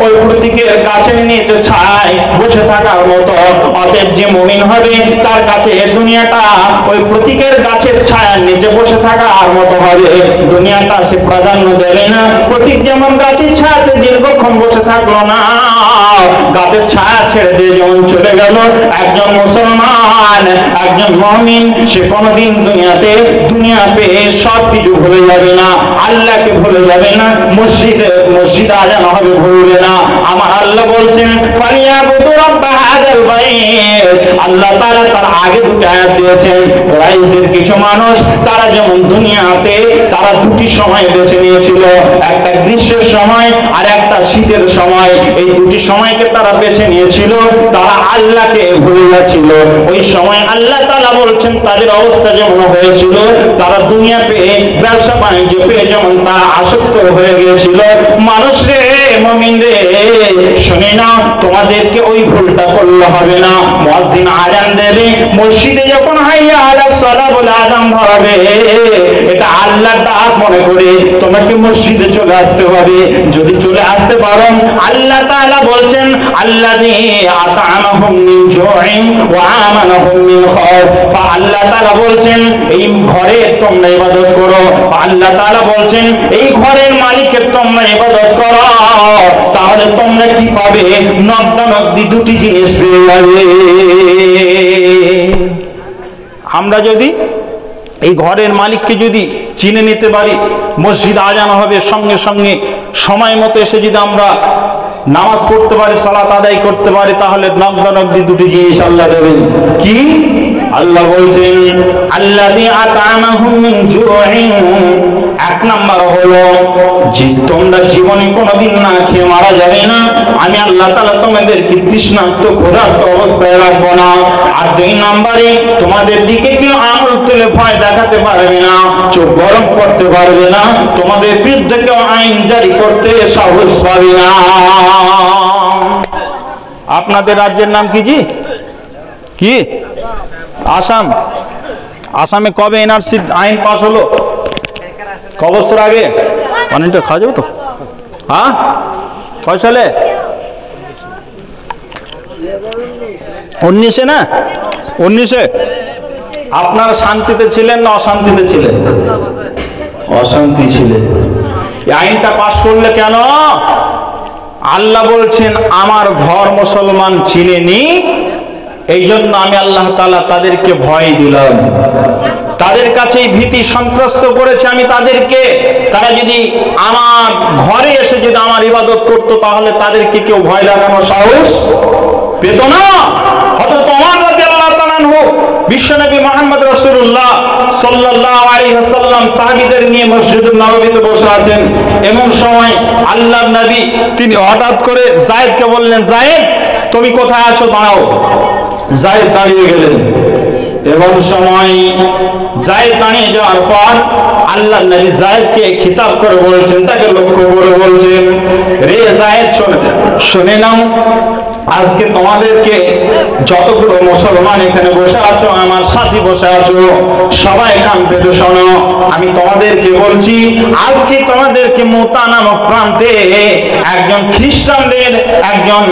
ওই প্রতীকের গাছের নিচে ছায় বসে থাকার মতো। অতএব যে মুমিন হবে তার কাছে দুনিয়াটা ওই প্রতীকের গাছের ছায়ার নিচে বসে থাকার মতো হবে। দুনিয়াটা সে প্রাধান্য দেবে না। প্রতীক যেমন গাছের ছায়াতে দীর্ঘক্ষণ বসে থাকলো না, গাছের ছায়া ছেড়ে দিয়ে যেমন চলে গেল, একজন মুসলমান, একজন মুমিন, সে কোনোদিন দুনিয়া পেয়ে সব কিছু ভুলে যাবে না, আল্লাহকে ভুলে যাবে না, মসজিদে আজান হবে ভুলবে না। আমার আল্লাহ বলছেন, ফালিয়াবুদু রাব্ব হাযাল বাইত। আল্লাহ তাআলা তার আগে দুটো আয়াত দিয়েছেন। কুরাইশদের কিছু মানুষ, তারা যেমন দুনিয়াতে তারা দুটি সময় বেছে নিয়েছিল, একটা গ্রীষ্মের সময় আর একটা শীতের সময়। এই দুটি সময়কে তারা বেছে নিয়েছিল, তারা আল্লাহকে ভুলে যাচ্ছিল। ওই সময় আল্লাহ তাআলা বলছেন, তাদের অবস্থা যেমন হয়েছিল, তারা দুনিয়া পেয়ে, ব্যবসা বাণিজ্য পেয়ে যেমন তারা আসক্ত হয়ে গিয়েছিল। মানুষ রে, মুমিন রে, শুনে না, তোমাদেরকে ওই ভুলটা করলে হবে না। মুয়াজ্জিন আযান দেবে, মসজিদে যখন হাইয়া আলাস সালাহ বলে আযান ধরাবে, এটা আল্লাহর ডাক মনে করে তোমাকে মসজিদে চলে আসতে হবে। যদি চলে আসতে পারো, আল্লাহ তাআলা বলছেন, আল্লাযী আত'আমাহুম মিন জু'ইন ওয়া আমানাহুম মিন খাউফ। আল্লাহ তাআলা বলছেন, এই ঘরে তোমরা ইবাদত করো। আল্লাহ তাআলা বলছেন, এই ঘরের মালিকের তোমরা ইবাদত করো, তাহলে তোমরা কি পাবে? নগদানগদি দুটি জিনিস পেয়ে যাবে। আমরা যদি এই ঘরের মালিককে যদি চিনে নিতে পারি, মসজিদ আজান হবে, সঙ্গে সঙ্গে সময় মতো এসে যদি আমরা নামাজ পড়তে পারি, সালাত আদায় করতে পারি, তাহলে নগদানগদি দুটি জিনিস আল্লাহ দেবেন। কি? আল্লাহ বলছেন আল্লাযী আত'আমাহুম মিন জু'ইন, এক নাম্বার হলো যে তোমরা জীবনে কোনোদিন না খেয়ে মারা যাবে না, আমি আল্লাহ তাআলা তোমাদেরকে তৃষ্ণার্ত ক্ষুধার্ত অবস্থায় রাখবো না। আর দুই নাম্বারে তোমাদের দিকে কেউ আঙুল তুলে ভয় দেখাতে পারবে না, চোখ গরম করতে পারবে না, তোমাদের বিরুদ্ধে কেউ আইন জারি করতে সাহস পাবে না। আপনাদের রাজ্যের নাম কি জি? কি? আসাম। আসামে কবে এনআরসি আইন পাস হলো? ক বছর আগে? পানিটা খাওয়া যাবে তো? হ্যাঁ, কয় সালে? 19-এ না? 19-এ। আপনারা শান্তিতে ছিলেন না অশান্তিতে ছিলেন? অশান্তি ছিলেন। এই আইনটা পাস করলে কেন? আল্লাহ বলছেন আমার ঘর মুসলমান চিনেনি, এই জন্য আমি আল্লাহ তাআলা তাদেরকে ভয় দিলাম, তাদের কাছে ভীতি সন্ত্রস্ত করেছে আমি তাদেরকে। তারা যদি আমার ঘরে এসে যদি আমার ইবাদত করতো তাহলে তাদেরকে কেউ ভয় লাগানোর সাহস পেত না। হযরত ওমর রাদিয়াল্লাহু তাআলা আনহু বিশ্বনবী মুহাম্মদ রাসূলুল্লাহ সাল্লাল্লাহু আলাইহি ওয়াসাল্লাম সাহাবীদের নিয়ে মসজিদুন নববীতে বসে আছেন। এমন সময় আল্লাহর নবী তিনি হঠাৎ করে যায়েদকে বললেন, যায়েদ তুমি কোথায় আছো, দাঁড়াও। যায়েদ দাঁড়িয়ে গেলেন। এমন সময় যায়েদ দাঁড়িয়ে যাওয়ার পর আল্লাহর নবী যায়েদকে খিতাব করে বলছেন, তাকে লক্ষ্য করে বলছেন, রে যায়েদ শুনে নাও, আজকে তোমাদেরকে যতগুলো মুসলমান এখানে বসে আছো, আমার সাথী বসে আছো, সবাই কান পেতে শোনো। আমি তোমাদেরকে বলছি, আজকে তোমাদেরকে মুতা নামক প্রান্তে একজন খ্রিস্টানদের একজন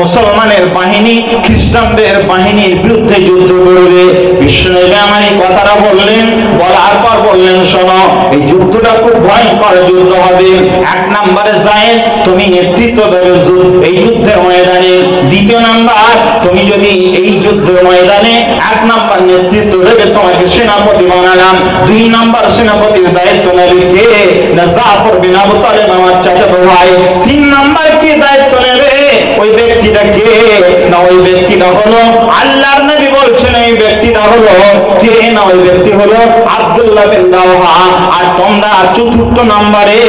মুসলমানের বাহিনী খ্রিস্টানদের বাহিনীর বিরুদ্ধে যুদ্ধ করবে। বিশ্বনবী আমার এই কথাটা বললেন, বলার পর বললেন, শোনো, এই যুদ্ধটা খুব ভয়ঙ্কর যুদ্ধ হবে। এক নম্বরে যায়েদ তুমি নেতৃত্ব দেবে এই যুদ্ধের ময়দানে। দ্বিতীয় নাম্বার, তুমি যদি এই যুদ্ধের ময়দানে এক নাম্বার নেতৃত্ব দেবে, তোমাকে সেনাপতি বানালাম। দুই নাম্বার সেনাপতির দায়িত্ব নেবে কে? না জাফর বিন আবু তালেব, আমার চাচাতো ভাই। তিন নাম্বার কি দায়িত্ব নেবে? ওই ব্যক্তিটা কে? না ওই ব্যক্তিটা হলো আল্লাহর নবী বলছেন, এই ব্যক্তিটা হলো কে? না ওই ব্যক্তি হলো আব্দুল্লাহ বিন রাওহা। আর তোমরা চতুর্থ নাম্বারে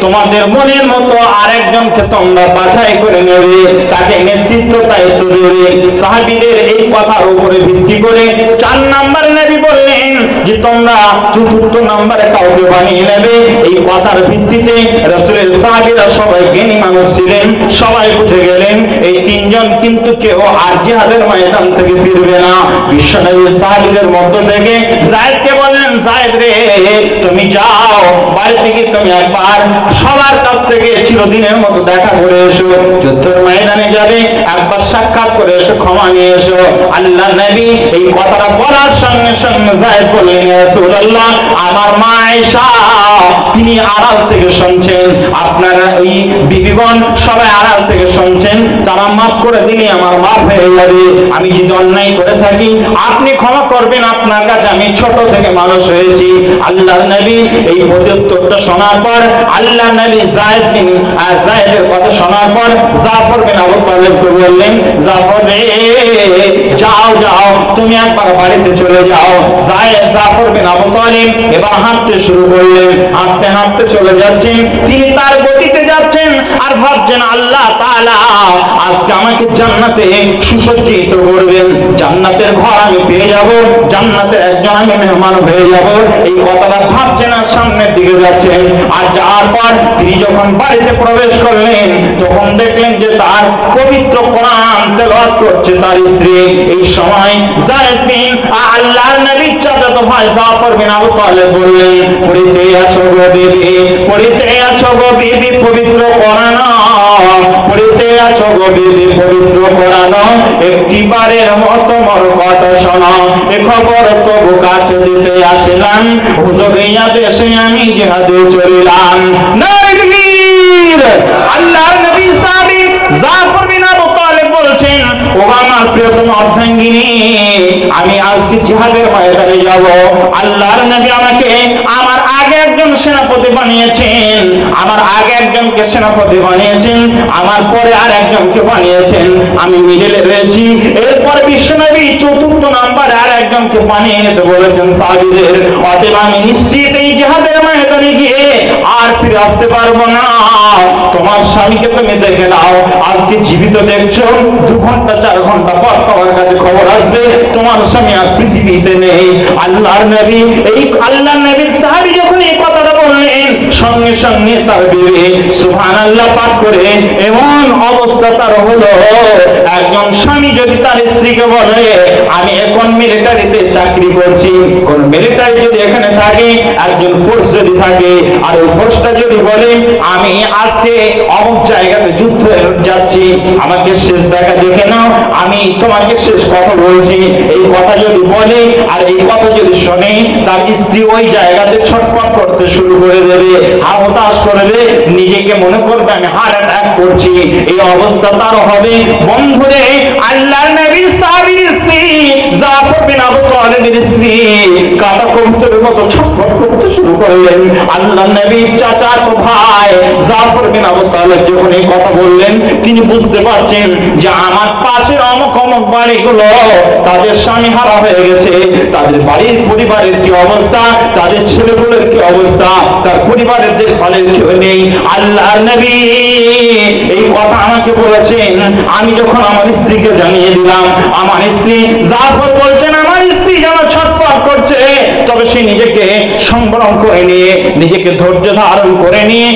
তোমাদের মনের মতো আরেকজনকে তোমরা বাছাই করে নেবে, তাকে নেতৃত্ব দায়িত্ব দেবে। সাহাবীদের এই কথার উপরে ভিত্তি করে 4 নাম্বার নবী বললেন যে তোমরা চতুর্থ নাম্বারে কাউকে বানিয়ে নেবে। এই কথার ভিত্তিতে রাসূলের সাহাবীরা সবাই জ্ঞানী মানুষ ছিলেন, সবাই উঠে গেলেন। এই 3 জন কিন্তু কেউ আর জিহাদের ময়দান থেকে ফিরবে না। বিশ্বনবীর সাহাবীদের মধ্য থেকে যায়েদকে বললেন, যায়েদ রে তুমি যাও বাড়ি থেকে, তুমি একবার সবার কাছ থেকে চিরদিনের মতো দেখা করে এসো, যুদ্ধের ময়দানে যাবে, একবার সাক্ষাৎ করে এসো, ক্ষমা নিয়ে এসো। আল্লাহ নবী এই কথাটা বলার সঙ্গে সঙ্গে যায়েদ বললেন, ইয়া রাসূলুল্লাহ, আমার মা আয়েশা তিনি আড়াল থেকে শুনছেন, আপনারা ওই বিবিগণ সবাই আড়াল থেকে শুনছেন, তারা মাফ করে দিলে আমার মাফ হয়ে যাবে। আমি যদি অন্যায় করে থাকি আপনি ক্ষমা করবেন, আপনার কাছে আমি ছোট থেকে মানুষ হয়েছি। আল্লাহর নবী এই প্রত্যুত্তরটা শোনার পর আল্লাহ নবী যায়েদের কথা শোনার পর জাফর বিন আবু তালেবকে বললেন, জাফর রে যাও যাও, তুমি একবার বাড়িতে চলে যাও। জাফর বিন আবু তালেব এবার হাঁটতে শুরু করলেন। হাঁটতে হাঁটতে চলে যাচ্ছেন, তিনি তার গতিতে যাচ্ছেন আর ভাবছেন, আল্লাহ তাআলা আজকে আমাকে জান্নাতে সুসজ্জিত করবেন, জান্নাতের ঘর আমি পেয়ে যাব, জান্নাতের একজন আমি মেহমান হয়ে যাব। এই কথাটা ভাবছেন আর সামনের দিকে যাচ্ছেন। আর যাওয়ার পর তিনি যখন বাড়িতে প্রবেশ করলেন, তখন দেখলেন যে তার পবিত্র কোরআন তেলাওয়াত করছে তার স্ত্রী। এই সময় যায়েদ বিন আল্লাহর নবীর চাচাতো ভাই জাফর বিন আবু তালেব বললেন, পড়িতে আছো গো বিবি, পড়িতে আছো গো বিবি পবিত্র কোরআন, পড়িতে আছো গো বিবি পবিত্র কোরআন, একটিবারের মতো মোর কথা শোনো, এ খবর তবু কাছে দিতে আসলাম, হুজুরিয়া দেশে আমি জিহাদে চলিলাম। নারীর আল্লাহর নবী সাহাবী জাফর বিন আবু তালেব বলছেন, ও আমার প্রিয়তম অর্ধাঙ্গিনী, আমি আজকে জিহাদের ময়দানে যাব। আল্লাহর নবী আমাকে আমার আগে একজন সেনাপতি বানিয়েছেন, আমার আগে একজনকে সেনাপতি বানিয়েছেন, আমার পরে আর একজনকে বানিয়েছেন, আমি মিডলে রয়েছি। এরপরে বিশ্বনবী চতুর্থ নাম্বারে আর একজনকে বানিয়ে নিতে বলেছেন সাহাবীদের। অতএব আমি নিশ্চিত এই জিহাদের ময়দানে গিয়ে আর ফিরে আসতে পারবো না। তোমার স্বামীকে তুমি দেখে নাও, আজকে জীবিত দেখছো, 2 ঘন্টা 4 ঘন্টা পর তোমার কাছে খবর আসবে তোমার স্বামী আর পৃথিবীতে নেই। আল্লাহর নবী, এই আল্লাহর নবীর সাহাবী যখন এই কথাটা বললেন, সঙ্গে সঙ্গে তার বিবি সুবহানাল্লাহ পাঠ করে এমন অবস্থা তার হলো, একজন স্বামী যদি তার স্ত্রীকে বলে আমি এখন মিলিটারিতে চাকরি করছি, কোন মিলিটারি যদি এখানে থাকে, একজন ফোর্স যদি থাকে, আর ওই ফোর্সটা যদি বলে আমি আজকে অমুক জায়গাতে যুদ্ধে যাচ্ছি, আমাকে শেষ দেখা দেখে নাও, আমি তোমাকে শেষ কথা বলছি, এই কথা যদি বলে আর এই কথা যদি শোনে, তার স্ত্রী ওই জায়গাতে ছটফট করতে শুরু করে দেবে, হতাশ করবে, নিজেকে মনে করবে আমি হার্ট অ্যাটাক করছি, এই অবস্থা তার হবে। বন্ধুরে, আল্লাহর নবীর সাহাবীর স্ত্রী জাফর বিন আবু তালিবের স্ত্রী কাটা কবুতরের মতো ছটফট করতে শুরু করলেন। আল্লাহর নবীর চাচাতো ভাই জাফর বিন আবু তালিব যখন এই কথা বললেন, তিনি বুঝতে পারছেন যে আমার পাশের অমুক অমুক বাড়িগুলো তাদের স্বামী হারা হয়ে গেছে, তাদের বাড়ির পরিবারের কি অবস্থা, তাদের ছেলেগুলোর কি অবস্থা, তার পরিবারের দেখভালের কেউ নেই। আল্লাহর নবী এই কথা আমাকে বলেছেন, আমি যখন আমার স্ত্রীকে জানিয়ে দিলাম, আমার স্ত্রী জাফর বলছেন আমার স্ত্রী যেন ছটফট করছে, তবে সে নিজেকে সংবরণ করে নিয়ে, নিজেকে ধৈর্য ধারণ করে নিয়ে,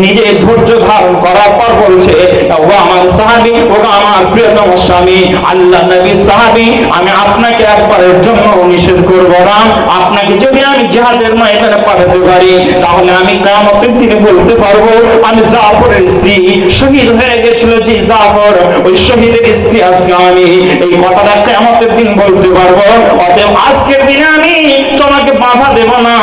নিজে ধৈর্য ধারণ করার পর বলছে, ও আমার সাহাবী, ও আমার প্রিয়তম স্বামী, আল্লাহ নবীর সাহাবী, আমি আপনাকে একবারের জন্য নিষেধ করবো না, আপনাকে যদি আমি জিহাদের ময়দানে পাঠাতে পারি, তাহলে আমি কিয়ামতের দিনে বলতে পারবো আমি জাফরের স্ত্রী শহীদ হয়ে গেছিল, যে জাফর ওই শহীদের স্ত্রী আজকে আমি, এই কথাটা কিয়ামতের দিন বলতে পারবো। অতএব আজকের দিনে আমি তোমাকে বাধা দেব না,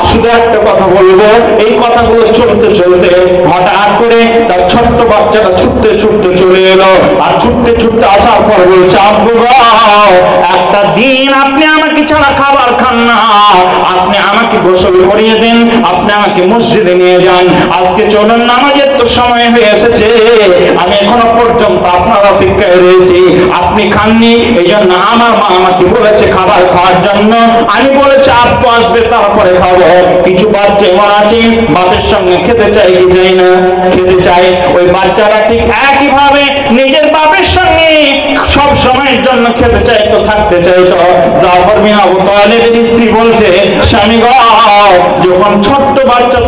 শুধু একটা কথা বলবো। এই কথাগুলো চলতে চলতে হঠাৎ করে তার ছোট্ট বাচ্চাটা ছুটতে ছুটতে চলে এলো, আর ছুটতে ছুটতে আসার পর বলছে, আব্বু একটা দিন আপনি আমাকে ছাড়া খাবার খান না, আপনি আমাকে গোসল করিয়ে দেন, আপনি আমাকে মসজিদে নিয়ে যান, আজকে চলুন নামাজের তো সময় হয়ে এসেছে, আমি এখনো পর্যন্ত আপনার অপেক্ষায় রয়েছি, আপনি খাননি, এই জন্য আমার মা আমাকে বলেছে খাবার খাওয়ার জন্য, আমি বলেছি আব্বু আসবে তারপরে খাবো। কিছু বাচ্চা এমন আছে বাপের সঙ্গে খেতে চাই কি চাই না, খেতে চাই, ওই বাচ্চারা ঠিক একইভাবে নিজের বাপের সঙ্গে সব সময়ের জন্য খেতে চাইতো, থাকতে চাইতো। জাফর বিন আবু তালিবের স্ত্রী বলছে, স্বামী গো, যখন ছোট্ট বাচ্চা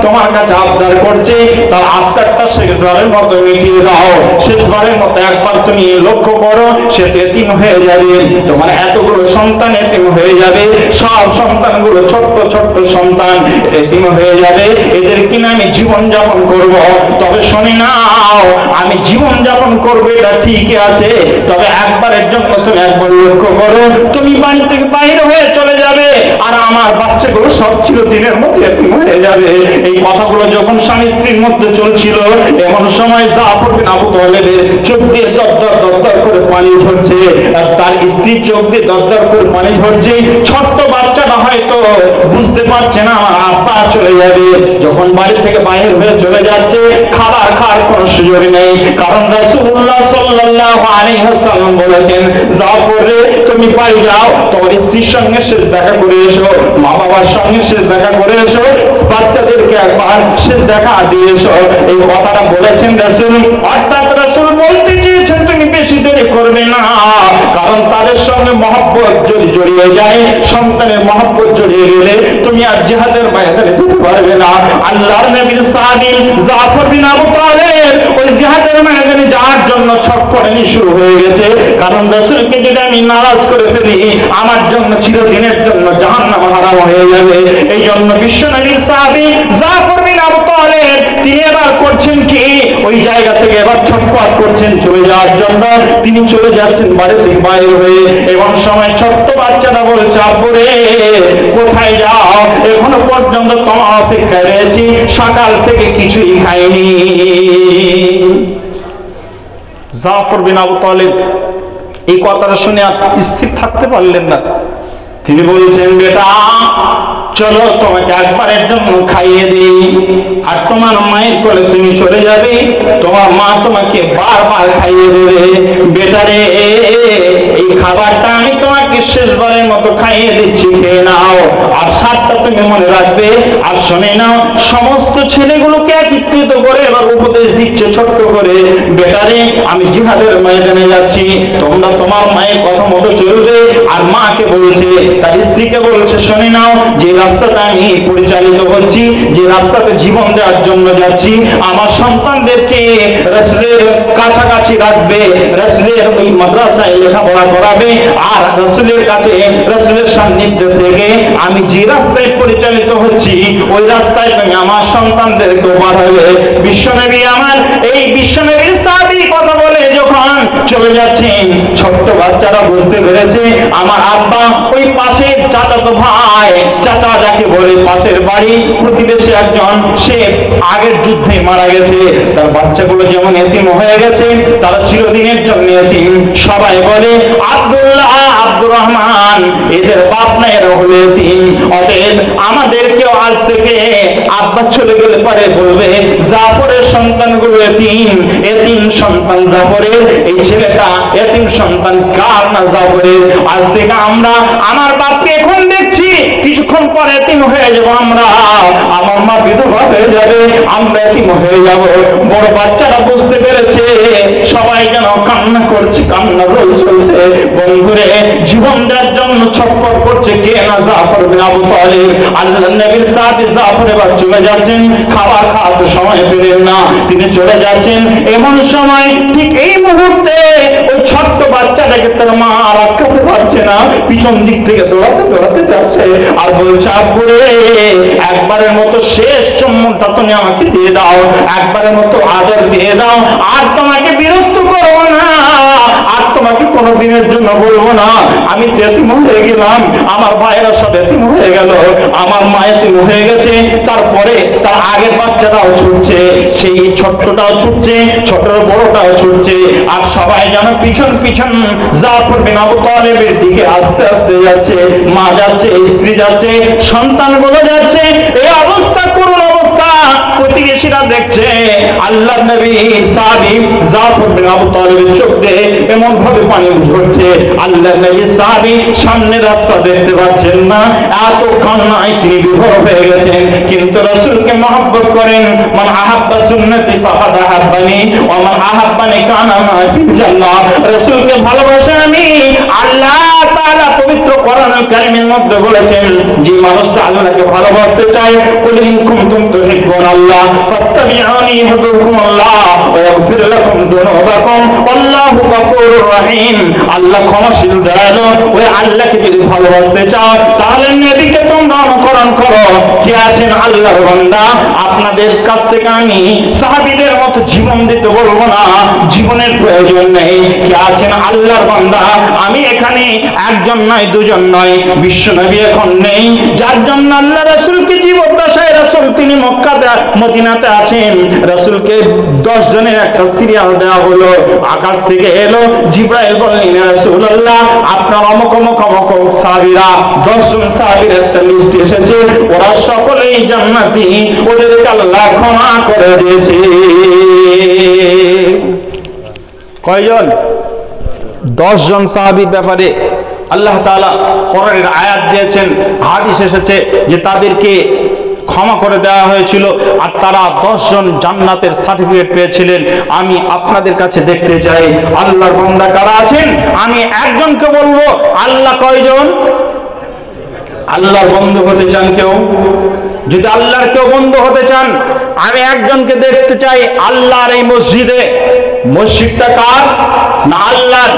তোমার কাছে আবদার করছে, তার আবদারটা শেষবারের মতো মিটিয়ে দাও, শেষবারের মতো একবার তুমি লক্ষ্য করো, সে এতিম হয়ে যাবে, তোমার এতগুলো সন্তান এতিম হয়ে যাবে, সব সন্তানগুলো ছোট্ট ছোট্ট সন্তান এতিম হয়ে যাবে, এদের কিনা আমি জীবন যাপন করব। তবে শুনে নাও, আমি জীবন যাপন করবো এটা ঠিকই আছে, তবে একবারের জন্য তুমি একবার লক্ষ্য করো, তুমি বাড়ি থেকে বাইরে হয়ে চলে যাবে, আর আমার বাচ্চাগুলো সব চিরদিনের মধ্যে এতিম হয়ে যাবে। এই কথাগুলো যখন স্বামী স্ত্রীর মধ্যে চলছিল, এমন সময় জাফর বিন আবু তালিবের চোখ দিয়ে দরদর দরদর করে পানি ঝরছে, আর তার স্ত্রীর চোখ দিয়ে দরদর করে পানি ঝরছে। ছোট্ট বাচ্চাটা হয়তো বুঝতে পারছে না আমার আব্বা চলে যাবে, যখন বাড়ি থেকে বাইরে হয়ে চলে যাচ্ছে, খাবার খাওয়ার কোনো সুযোগ নেই, কারণ রাসূলুল্লাহ সাল্লাল্লাহু আলাইহি ওয়াসাল্লাম বলেছেন, জাফর রে, তুমি বাড়ি যাও, তোমার স্ত্রীর সঙ্গে শেষ দেখা করে এসো, মা বাবার সঙ্গে শেষ দেখা করে এসো, বাচ্চাদেরকে একবার শেষ দেখা দিয়ে এসো। এই কথাটা বলেছেন রাসূল, অর্থাৎ রাসূল বলতে চেয়েছেন তুমি বেশি দেরি করবে না, কারণ তাদের সঙ্গে মহব্বত যদি জড়িয়ে যায়, সন্তানের মহব্বত জড়িয়ে গেলে তুমি আর জিহাদের ময়দানে যেতে পারবে না। আল্লাহর নবীর সাহাবী জাফর বিন আবু তালিব ওই জিহাদের ময়দানে যাওয়ার জন্য ছটফটানি শুরু হয়ে গেছে, কারণ রাসূলকে যদি আমি নারাজ করে ফেলি, আমার জন্য চিরদিনের জন্য জাহান্নাম হারাম হয়ে যাবে। এই জন্য বিশ্বনবীর সাহাবী জাফর বিন আবু তালিব তিনি এবার করছেন কি, ওই জায়গা থেকে এবার ছটফট করছেন চলে যাওয়ার জন্য, তিনি চলে যাচ্ছেন বাড়ি থেকে বাইরে হয়ে। এমন সময় ছোট্ট বাচ্চাটা বলছে, আব্বু রে, কোথায় যাও, এখনো পর্যন্ত তোমার অপেক্ষায় রয়েছি, সকাল থেকে কিছুই খাইনি। জাফর বিন আবু তালিব এই কথাটা শুনে স্থির থাকতে পারলেন না, তিনি বলছেন, বেটা, চলো তোমাকে একবারের জন্য খাইয়ে দিই, আর তোমার মায়ের কোলে তুমি চলে যাবে, তোমার মা তোমাকে বারবার খাইয়ে দেবে। বেটারে, এই খাবারটা আমি তোমাকে শেষবারের মতো খাইয়ে দিচ্ছি, খেয়ে নাও, আর স্বাদটা তুমি মনে রাখবে। আর শুনে নাও, সমস্ত ছেলেগুলোকে একত্রিত করে এবার উপদেশ দিচ্ছে ছোট্ট করে, বেটারে আমি জিহাদের ময়দানে যাচ্ছি, তোমরা তোমার মায়ের কথা মতো চলবে। আর মাকে বলছে, তার স্ত্রীকে বলছে, শুনে নাও, যে রাস্তাটা আমি পরিচালিত হচ্ছি, যে রাস্তাতে জীবন দেওয়ার জন্য যাচ্ছি, আমার সন্তানদেরকে রাসূলের কাছাকাছি রাখবে, রাসূলের ওই মাদ্রাসায় লেখাপড়া করাবে, আর রাসূলের কাছে, রাসূলের সান্নিধ্য থেকে আমি যে রাস্তায় পরিচালিত হচ্ছি ওই রাস্তায় তুমি আমার সন্তানদেরকে পাঠাবে। বিশ্বনবী আমার, এই বিশ্বনবীর সাহাবী কথা বলে যখন চলে যাচ্ছেন, ছোট্ট বাচ্চারা বুঝতে পেরেছে আমার আব্বা ওই পাশের চাচাতো ভাই, চাচা যাকে বলে পাশের বাড়ি প্রতিবেশী একজন, সে আগের যুদ্ধে মারা গেছে, তার বাচ্চাগুলো যেমন এতিম হয়ে গেছে, তারা চিরদিনের জন্য এতিম। সবাই বলে আব্দুল্লাহ, আব্দুর রহমান, এদের বাপ না, এরা হলো এতিম। অতএব আমাদেরকেও আজ থেকে আব্বা চলে গেলে পরে বলবে জাফরের সন্তানগুলো এতিম, এতিম সন্তান জাফরের, এই ছেলেটা এতিম সন্তান কার না জাফরের। আজ থেকে আমরা আমার বাপকে এখন দেখছি, কিছুক্ষণ পরে এতিম হয়ে যাবো আমরা, আমার মা বিধবা হয়ে যাবে, আমরা এতিম হয়ে যাব। বড় বাচ্চারা বুঝতে পেরেছে, সবাই যেন কান্না করছে, কান্না রোল চলছে। বন্ধুরে, জীবন দেওয়ার জন্য ছটফট করছে কে না, জাফর বিন আবু তালিব। আল্লাহর নবীর সাথে জাফর এবার চলে যাচ্ছেন, খাবার খাওয়াতে সময় পেলেন না, তিনি চলে যাচ্ছেন। এমন সময় ঠিক এই মুহূর্তে ওই ছোট্ট বাচ্চাটাকে তার মা আর আটকাতে পারছে না, পিছন দিক থেকে দৌড়াতে দৌড়াতে যাচ্ছে, আর বলছে আব্বুরে, একবারের মতো শেষ চুম্বনটা তুমি আমাকে দিয়ে দাও, একবারের মতো আদর দিয়ে দাও, আর তোমাকে বিরক্ত করবো না, আর তোমাকে কোনোদিনের জন্য বলবো না আমি এতিম হয়ে গেলাম, আমার ভাইয়েরা সব এতিম হয়ে গেল, আমার মা এতিম হয়ে গেছে। তারপরে তার আগের বাচ্চাটাও ছুটছে, সেই ছোট্টটাও ছুটছে, ছোটর বড়টাও ছুটছে, আর সবাই যেন পিছন পিছন জাফর বিন আবু তালিবের দিকে আস্তে আস্তে যাচ্ছে। মা যাচ্ছে, স্ত্রী যাচ্ছে, সন্তানগুলো যাচ্ছে। এই অবস্থা, করুণ অবস্থা, প্রতিবেশীরা দেখছে। আল্লাহর নবী সাহাবী জাফর বিন আবু তালিবের চোখ দিয়ে এমন ভাবে পানি ঝরছে, আল্লাহর নবী সাহাবী সামনে রাস্তা দেখতে পাচ্ছেন না, এত কান্নায় তিনি বিভোর হয়ে গেছেন। কিন্তু রাসূলকে মহব্বত করেন, মান আহাব্বা সুন্নতি ফাকাদ আহাব্বানি ওয়া মান আহাব্বানি কানা মা'i ফিল জান্নাহ। রাসূলকে ভালোবাসেন আমি, আল্লাহ তাআলা পবিত্র কোরআনুল কারীমের মধ্যে বলেছেন, যে মানুষটা আল্লাহকে ভালোবাসতে চায়, কুল ইন কুনতুম তুহিব্বুনাল্লাহ ফাত্তাবিউনি ইউহিব্বুকুমুল্লাহ ওয়া ইয়াগফির লাকুম যুনুবাকুম আল্লাহু গফুরুর রহিম। আল্লাহ ক্ষমাশীল, দয়ালু। ওই আল্লাহকে যদি ভালোবাসতে চাও তাহলে নবীকে তোমরা অনুকরণ করো। কে আছেন আল্লাহর বান্দা, আপনাদের কাছ থেকে আমি সাহাবীদের মতো জীবন দিতে বলবো না, জীবনের প্রয়োজন নেই। কে আছেন আল্লাহর বান্দা, আমি এখানে একজন নয়, দুজন নয়, বিশ্ব নবী এখন নেই, যার জন্য আল্লাহ রাসূলকে জীবদ্দশায় রাসূল তিনি মক্কাতে মদিনাতে আছেন, রাসূলকে 10 জনের একটা সিরিয়াল দেওয়া হলো, আকাশ থেকে এলো জিবরাইল বললেন, রাসূলুল্লাহ আপনার অমুক অমুক অমুক সাহাবীরা, 10 জন সাহাবীর একটা লিস্ট এসেছে, ওরা সকলেই জান্নাতি, ওদেরকে আল্লাহ ক্ষমা করে দিয়েছে। কয়জন? 10 জন সাহাবীর ব্যাপারে আল্লাহ তাআলা কোরআনের আয়াত দিয়েছেন, হাদিস এসেছে যে তাদেরকে ক্ষমা করে দেওয়া হয়েছিল, আর তারা 10 জন জান্নাতের সার্টিফিকেট পেয়েছিলেন। আমি আপনাদের কাছে দেখতে চাই আল্লাহর বান্দা কারা আছেন। আমি একজনকে বলবো, আল্লাহ কয়জন? আল্লাহর বন্ধু হতে চান কেউ? যদি আল্লাহর কেউ বন্ধু হতে চান, আমি একজনকে দেখতে চাই আল্লাহর এই মসজিদে। মসজিদটা কার? না আল্লাহর।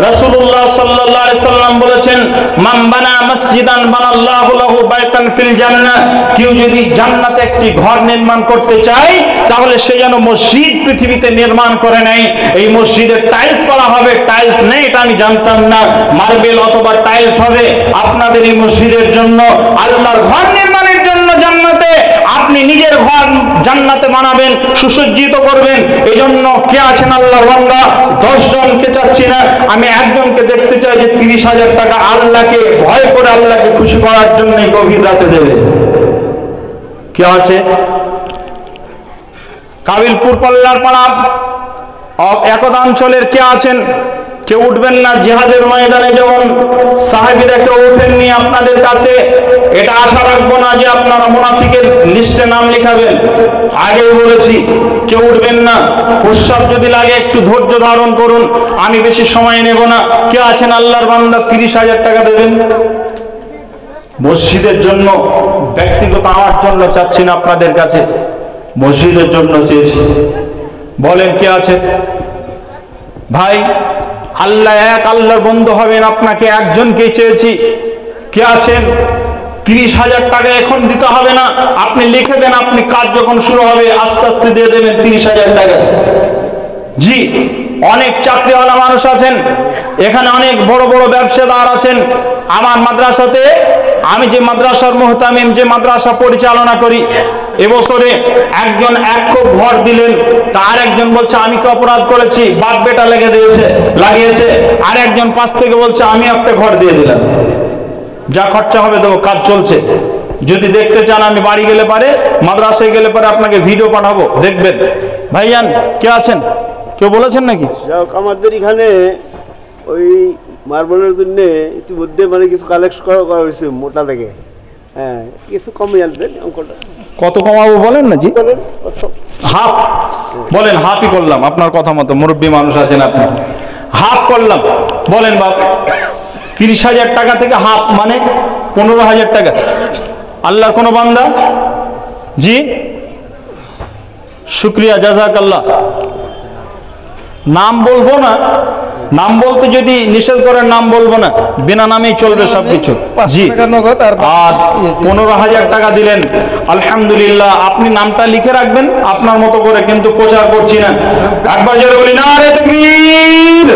রাসূলুল্লাহ সাল্লাল্লাহু আলাইহি সাল্লাম বলেছেন, মান বানা মসজিদান বানাল্লাহু লাহু বাইতান ফিল জান্নাহ। কেউ যদি জান্নাতে একটি ঘর নির্মাণ করতে চায়, তাহলে সে যেন মসজিদ পৃথিবীতে নির্মাণ করে নেয়। এই মসজিদে টাইলস করা হবে, টাইলস নেই এটা আমি জানতাম না, মার্বেল অথবা টাইলস হবে আপনাদের এই মসজিদের জন্য। আল্লাহর ঘর নির্মাণের জন্য জান্নাতে আপনি নিজের ঘর জান্নাতে বানাবেন, সুসজ্জিত করবেন। এই জন্য কে আছেন আল্লাহর বান্দা? 10 জনকে চাচ্ছি না, আমি একজনকে দেখতে চাই যে 30,000 টাকা আল্লাহকে ভয় করে আল্লাহকে খুশি করার জন্য গভীর রাতে দেবে। কে আছে? কাবিলপুর পাল্লার পাড়া একদাঞ্চলের কে আছেন? কেউ উঠবেন না জিহাদের ময়দানে যেমন সাহাবীরা কেউ ওঠেননি আপনাদের কাছে। এটা আশা রাখবো না যে আপনারা মুনাফিকের লিস্টে নাম লিখাবেন। আগেই বলেছি কেউ উঠবেন না। প্রস্রাব যদি লাগে একটু ধৈর্য ধারণ করুন, আমি বেশি সময় নেব না। কে আছেন আল্লাহর বান্দা 30,000 টাকা দেবেন? মসজিদের জন্য, ব্যক্তিগত আমার জন্য চাচ্ছি না আপনাদের কাছে, মসজিদের জন্য চেয়েছি। বলেন কে আছে? ভাই আল্লাহ এক, আল্লাহর বন্ধু হবেন, আপনাকে একজনকেই চেয়েছি। কে আছেন? 30,000 টাকা এখন দিতে হবে না, আপনি লিখে দেন, আপনি কাজ যখন শুরু হবে আস্তে আস্তে দিয়ে দেবেন 30,000 টাকা। জি, অনেক চাকরিওয়ালা মানুষ আছেন এখানে, অনেক বড় বড় ব্যবসাদার আছেন। আমার মাদ্রাসাতে, আমি যে মাদ্রাসার মুহতামিম, যে মাদ্রাসা পরিচালনা করি, এবছরে একজন 1 কোপ ঘর দিলেন, তার একজন বলছে আমি কি অপরাধ করেছি, বাপ বেটা লাগিয়েছে। আর একজন পাশ থেকে বলছে আমি একটা ঘর দিয়ে দিলাম, যা খরচা হবে দেবো, কাজ চলছে। যদি দেখতে চান আমি বাড়ি গেলে পারে, মাদ্রাসায় গেলে পারে আপনাকে ভিডিও পাঠাবো, দেখবেন। ভাইজান কে আছেন? কেউ বলেছেন নাকি? আমাদের এখানে ওই মার্বলের জন্য ইতিমধ্যে মানে কিছু কালেক্ট করা হয়েছে মোটা থেকে। হ্যাঁ, কিছু কমে জানবেন অঙ্কটা। কত কমাবো বলেন না? জি হাফ বলেন। হাফই করলাম আপনার কথা মতো, মুরব্বী মানুষ আছেন আপনি, হাফ করলাম। বলেন বাপ, 30,000 টাকা থেকে হাফ মানে 15,000 টাকা। আল্লাহর কোন বান্দা? জি শুক্রিয়া, জাযাকাল্লাহ। নাম বলবো না, নাম বলতে যদি নিষেধ করেন নাম বলবো না, বিনা নামেই চলবে সবকিছু। জি, আর 15,000 টাকা দিলেন, আলহামদুলিল্লাহ। আপনি নামটা লিখে রাখবেন আপনার মতো করে, কিন্তু প্রচার করছি না। একবার জোরে বলি নারে তাকবীর,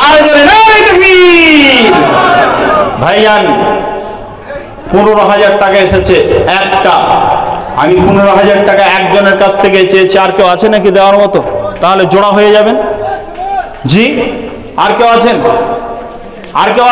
আর জোরে নারে তাকবীর। ভাইজান 15,000 টাকা এসেছে একটা, আমি 15,000 টাকা একজনের কাছ থেকে চেয়েছি। আর কেউ আছে নাকি দেওয়ার মতো? তাহলে জোড়া হয়ে যাবেন। জি, আর কেউ আছেন? আর কেউ?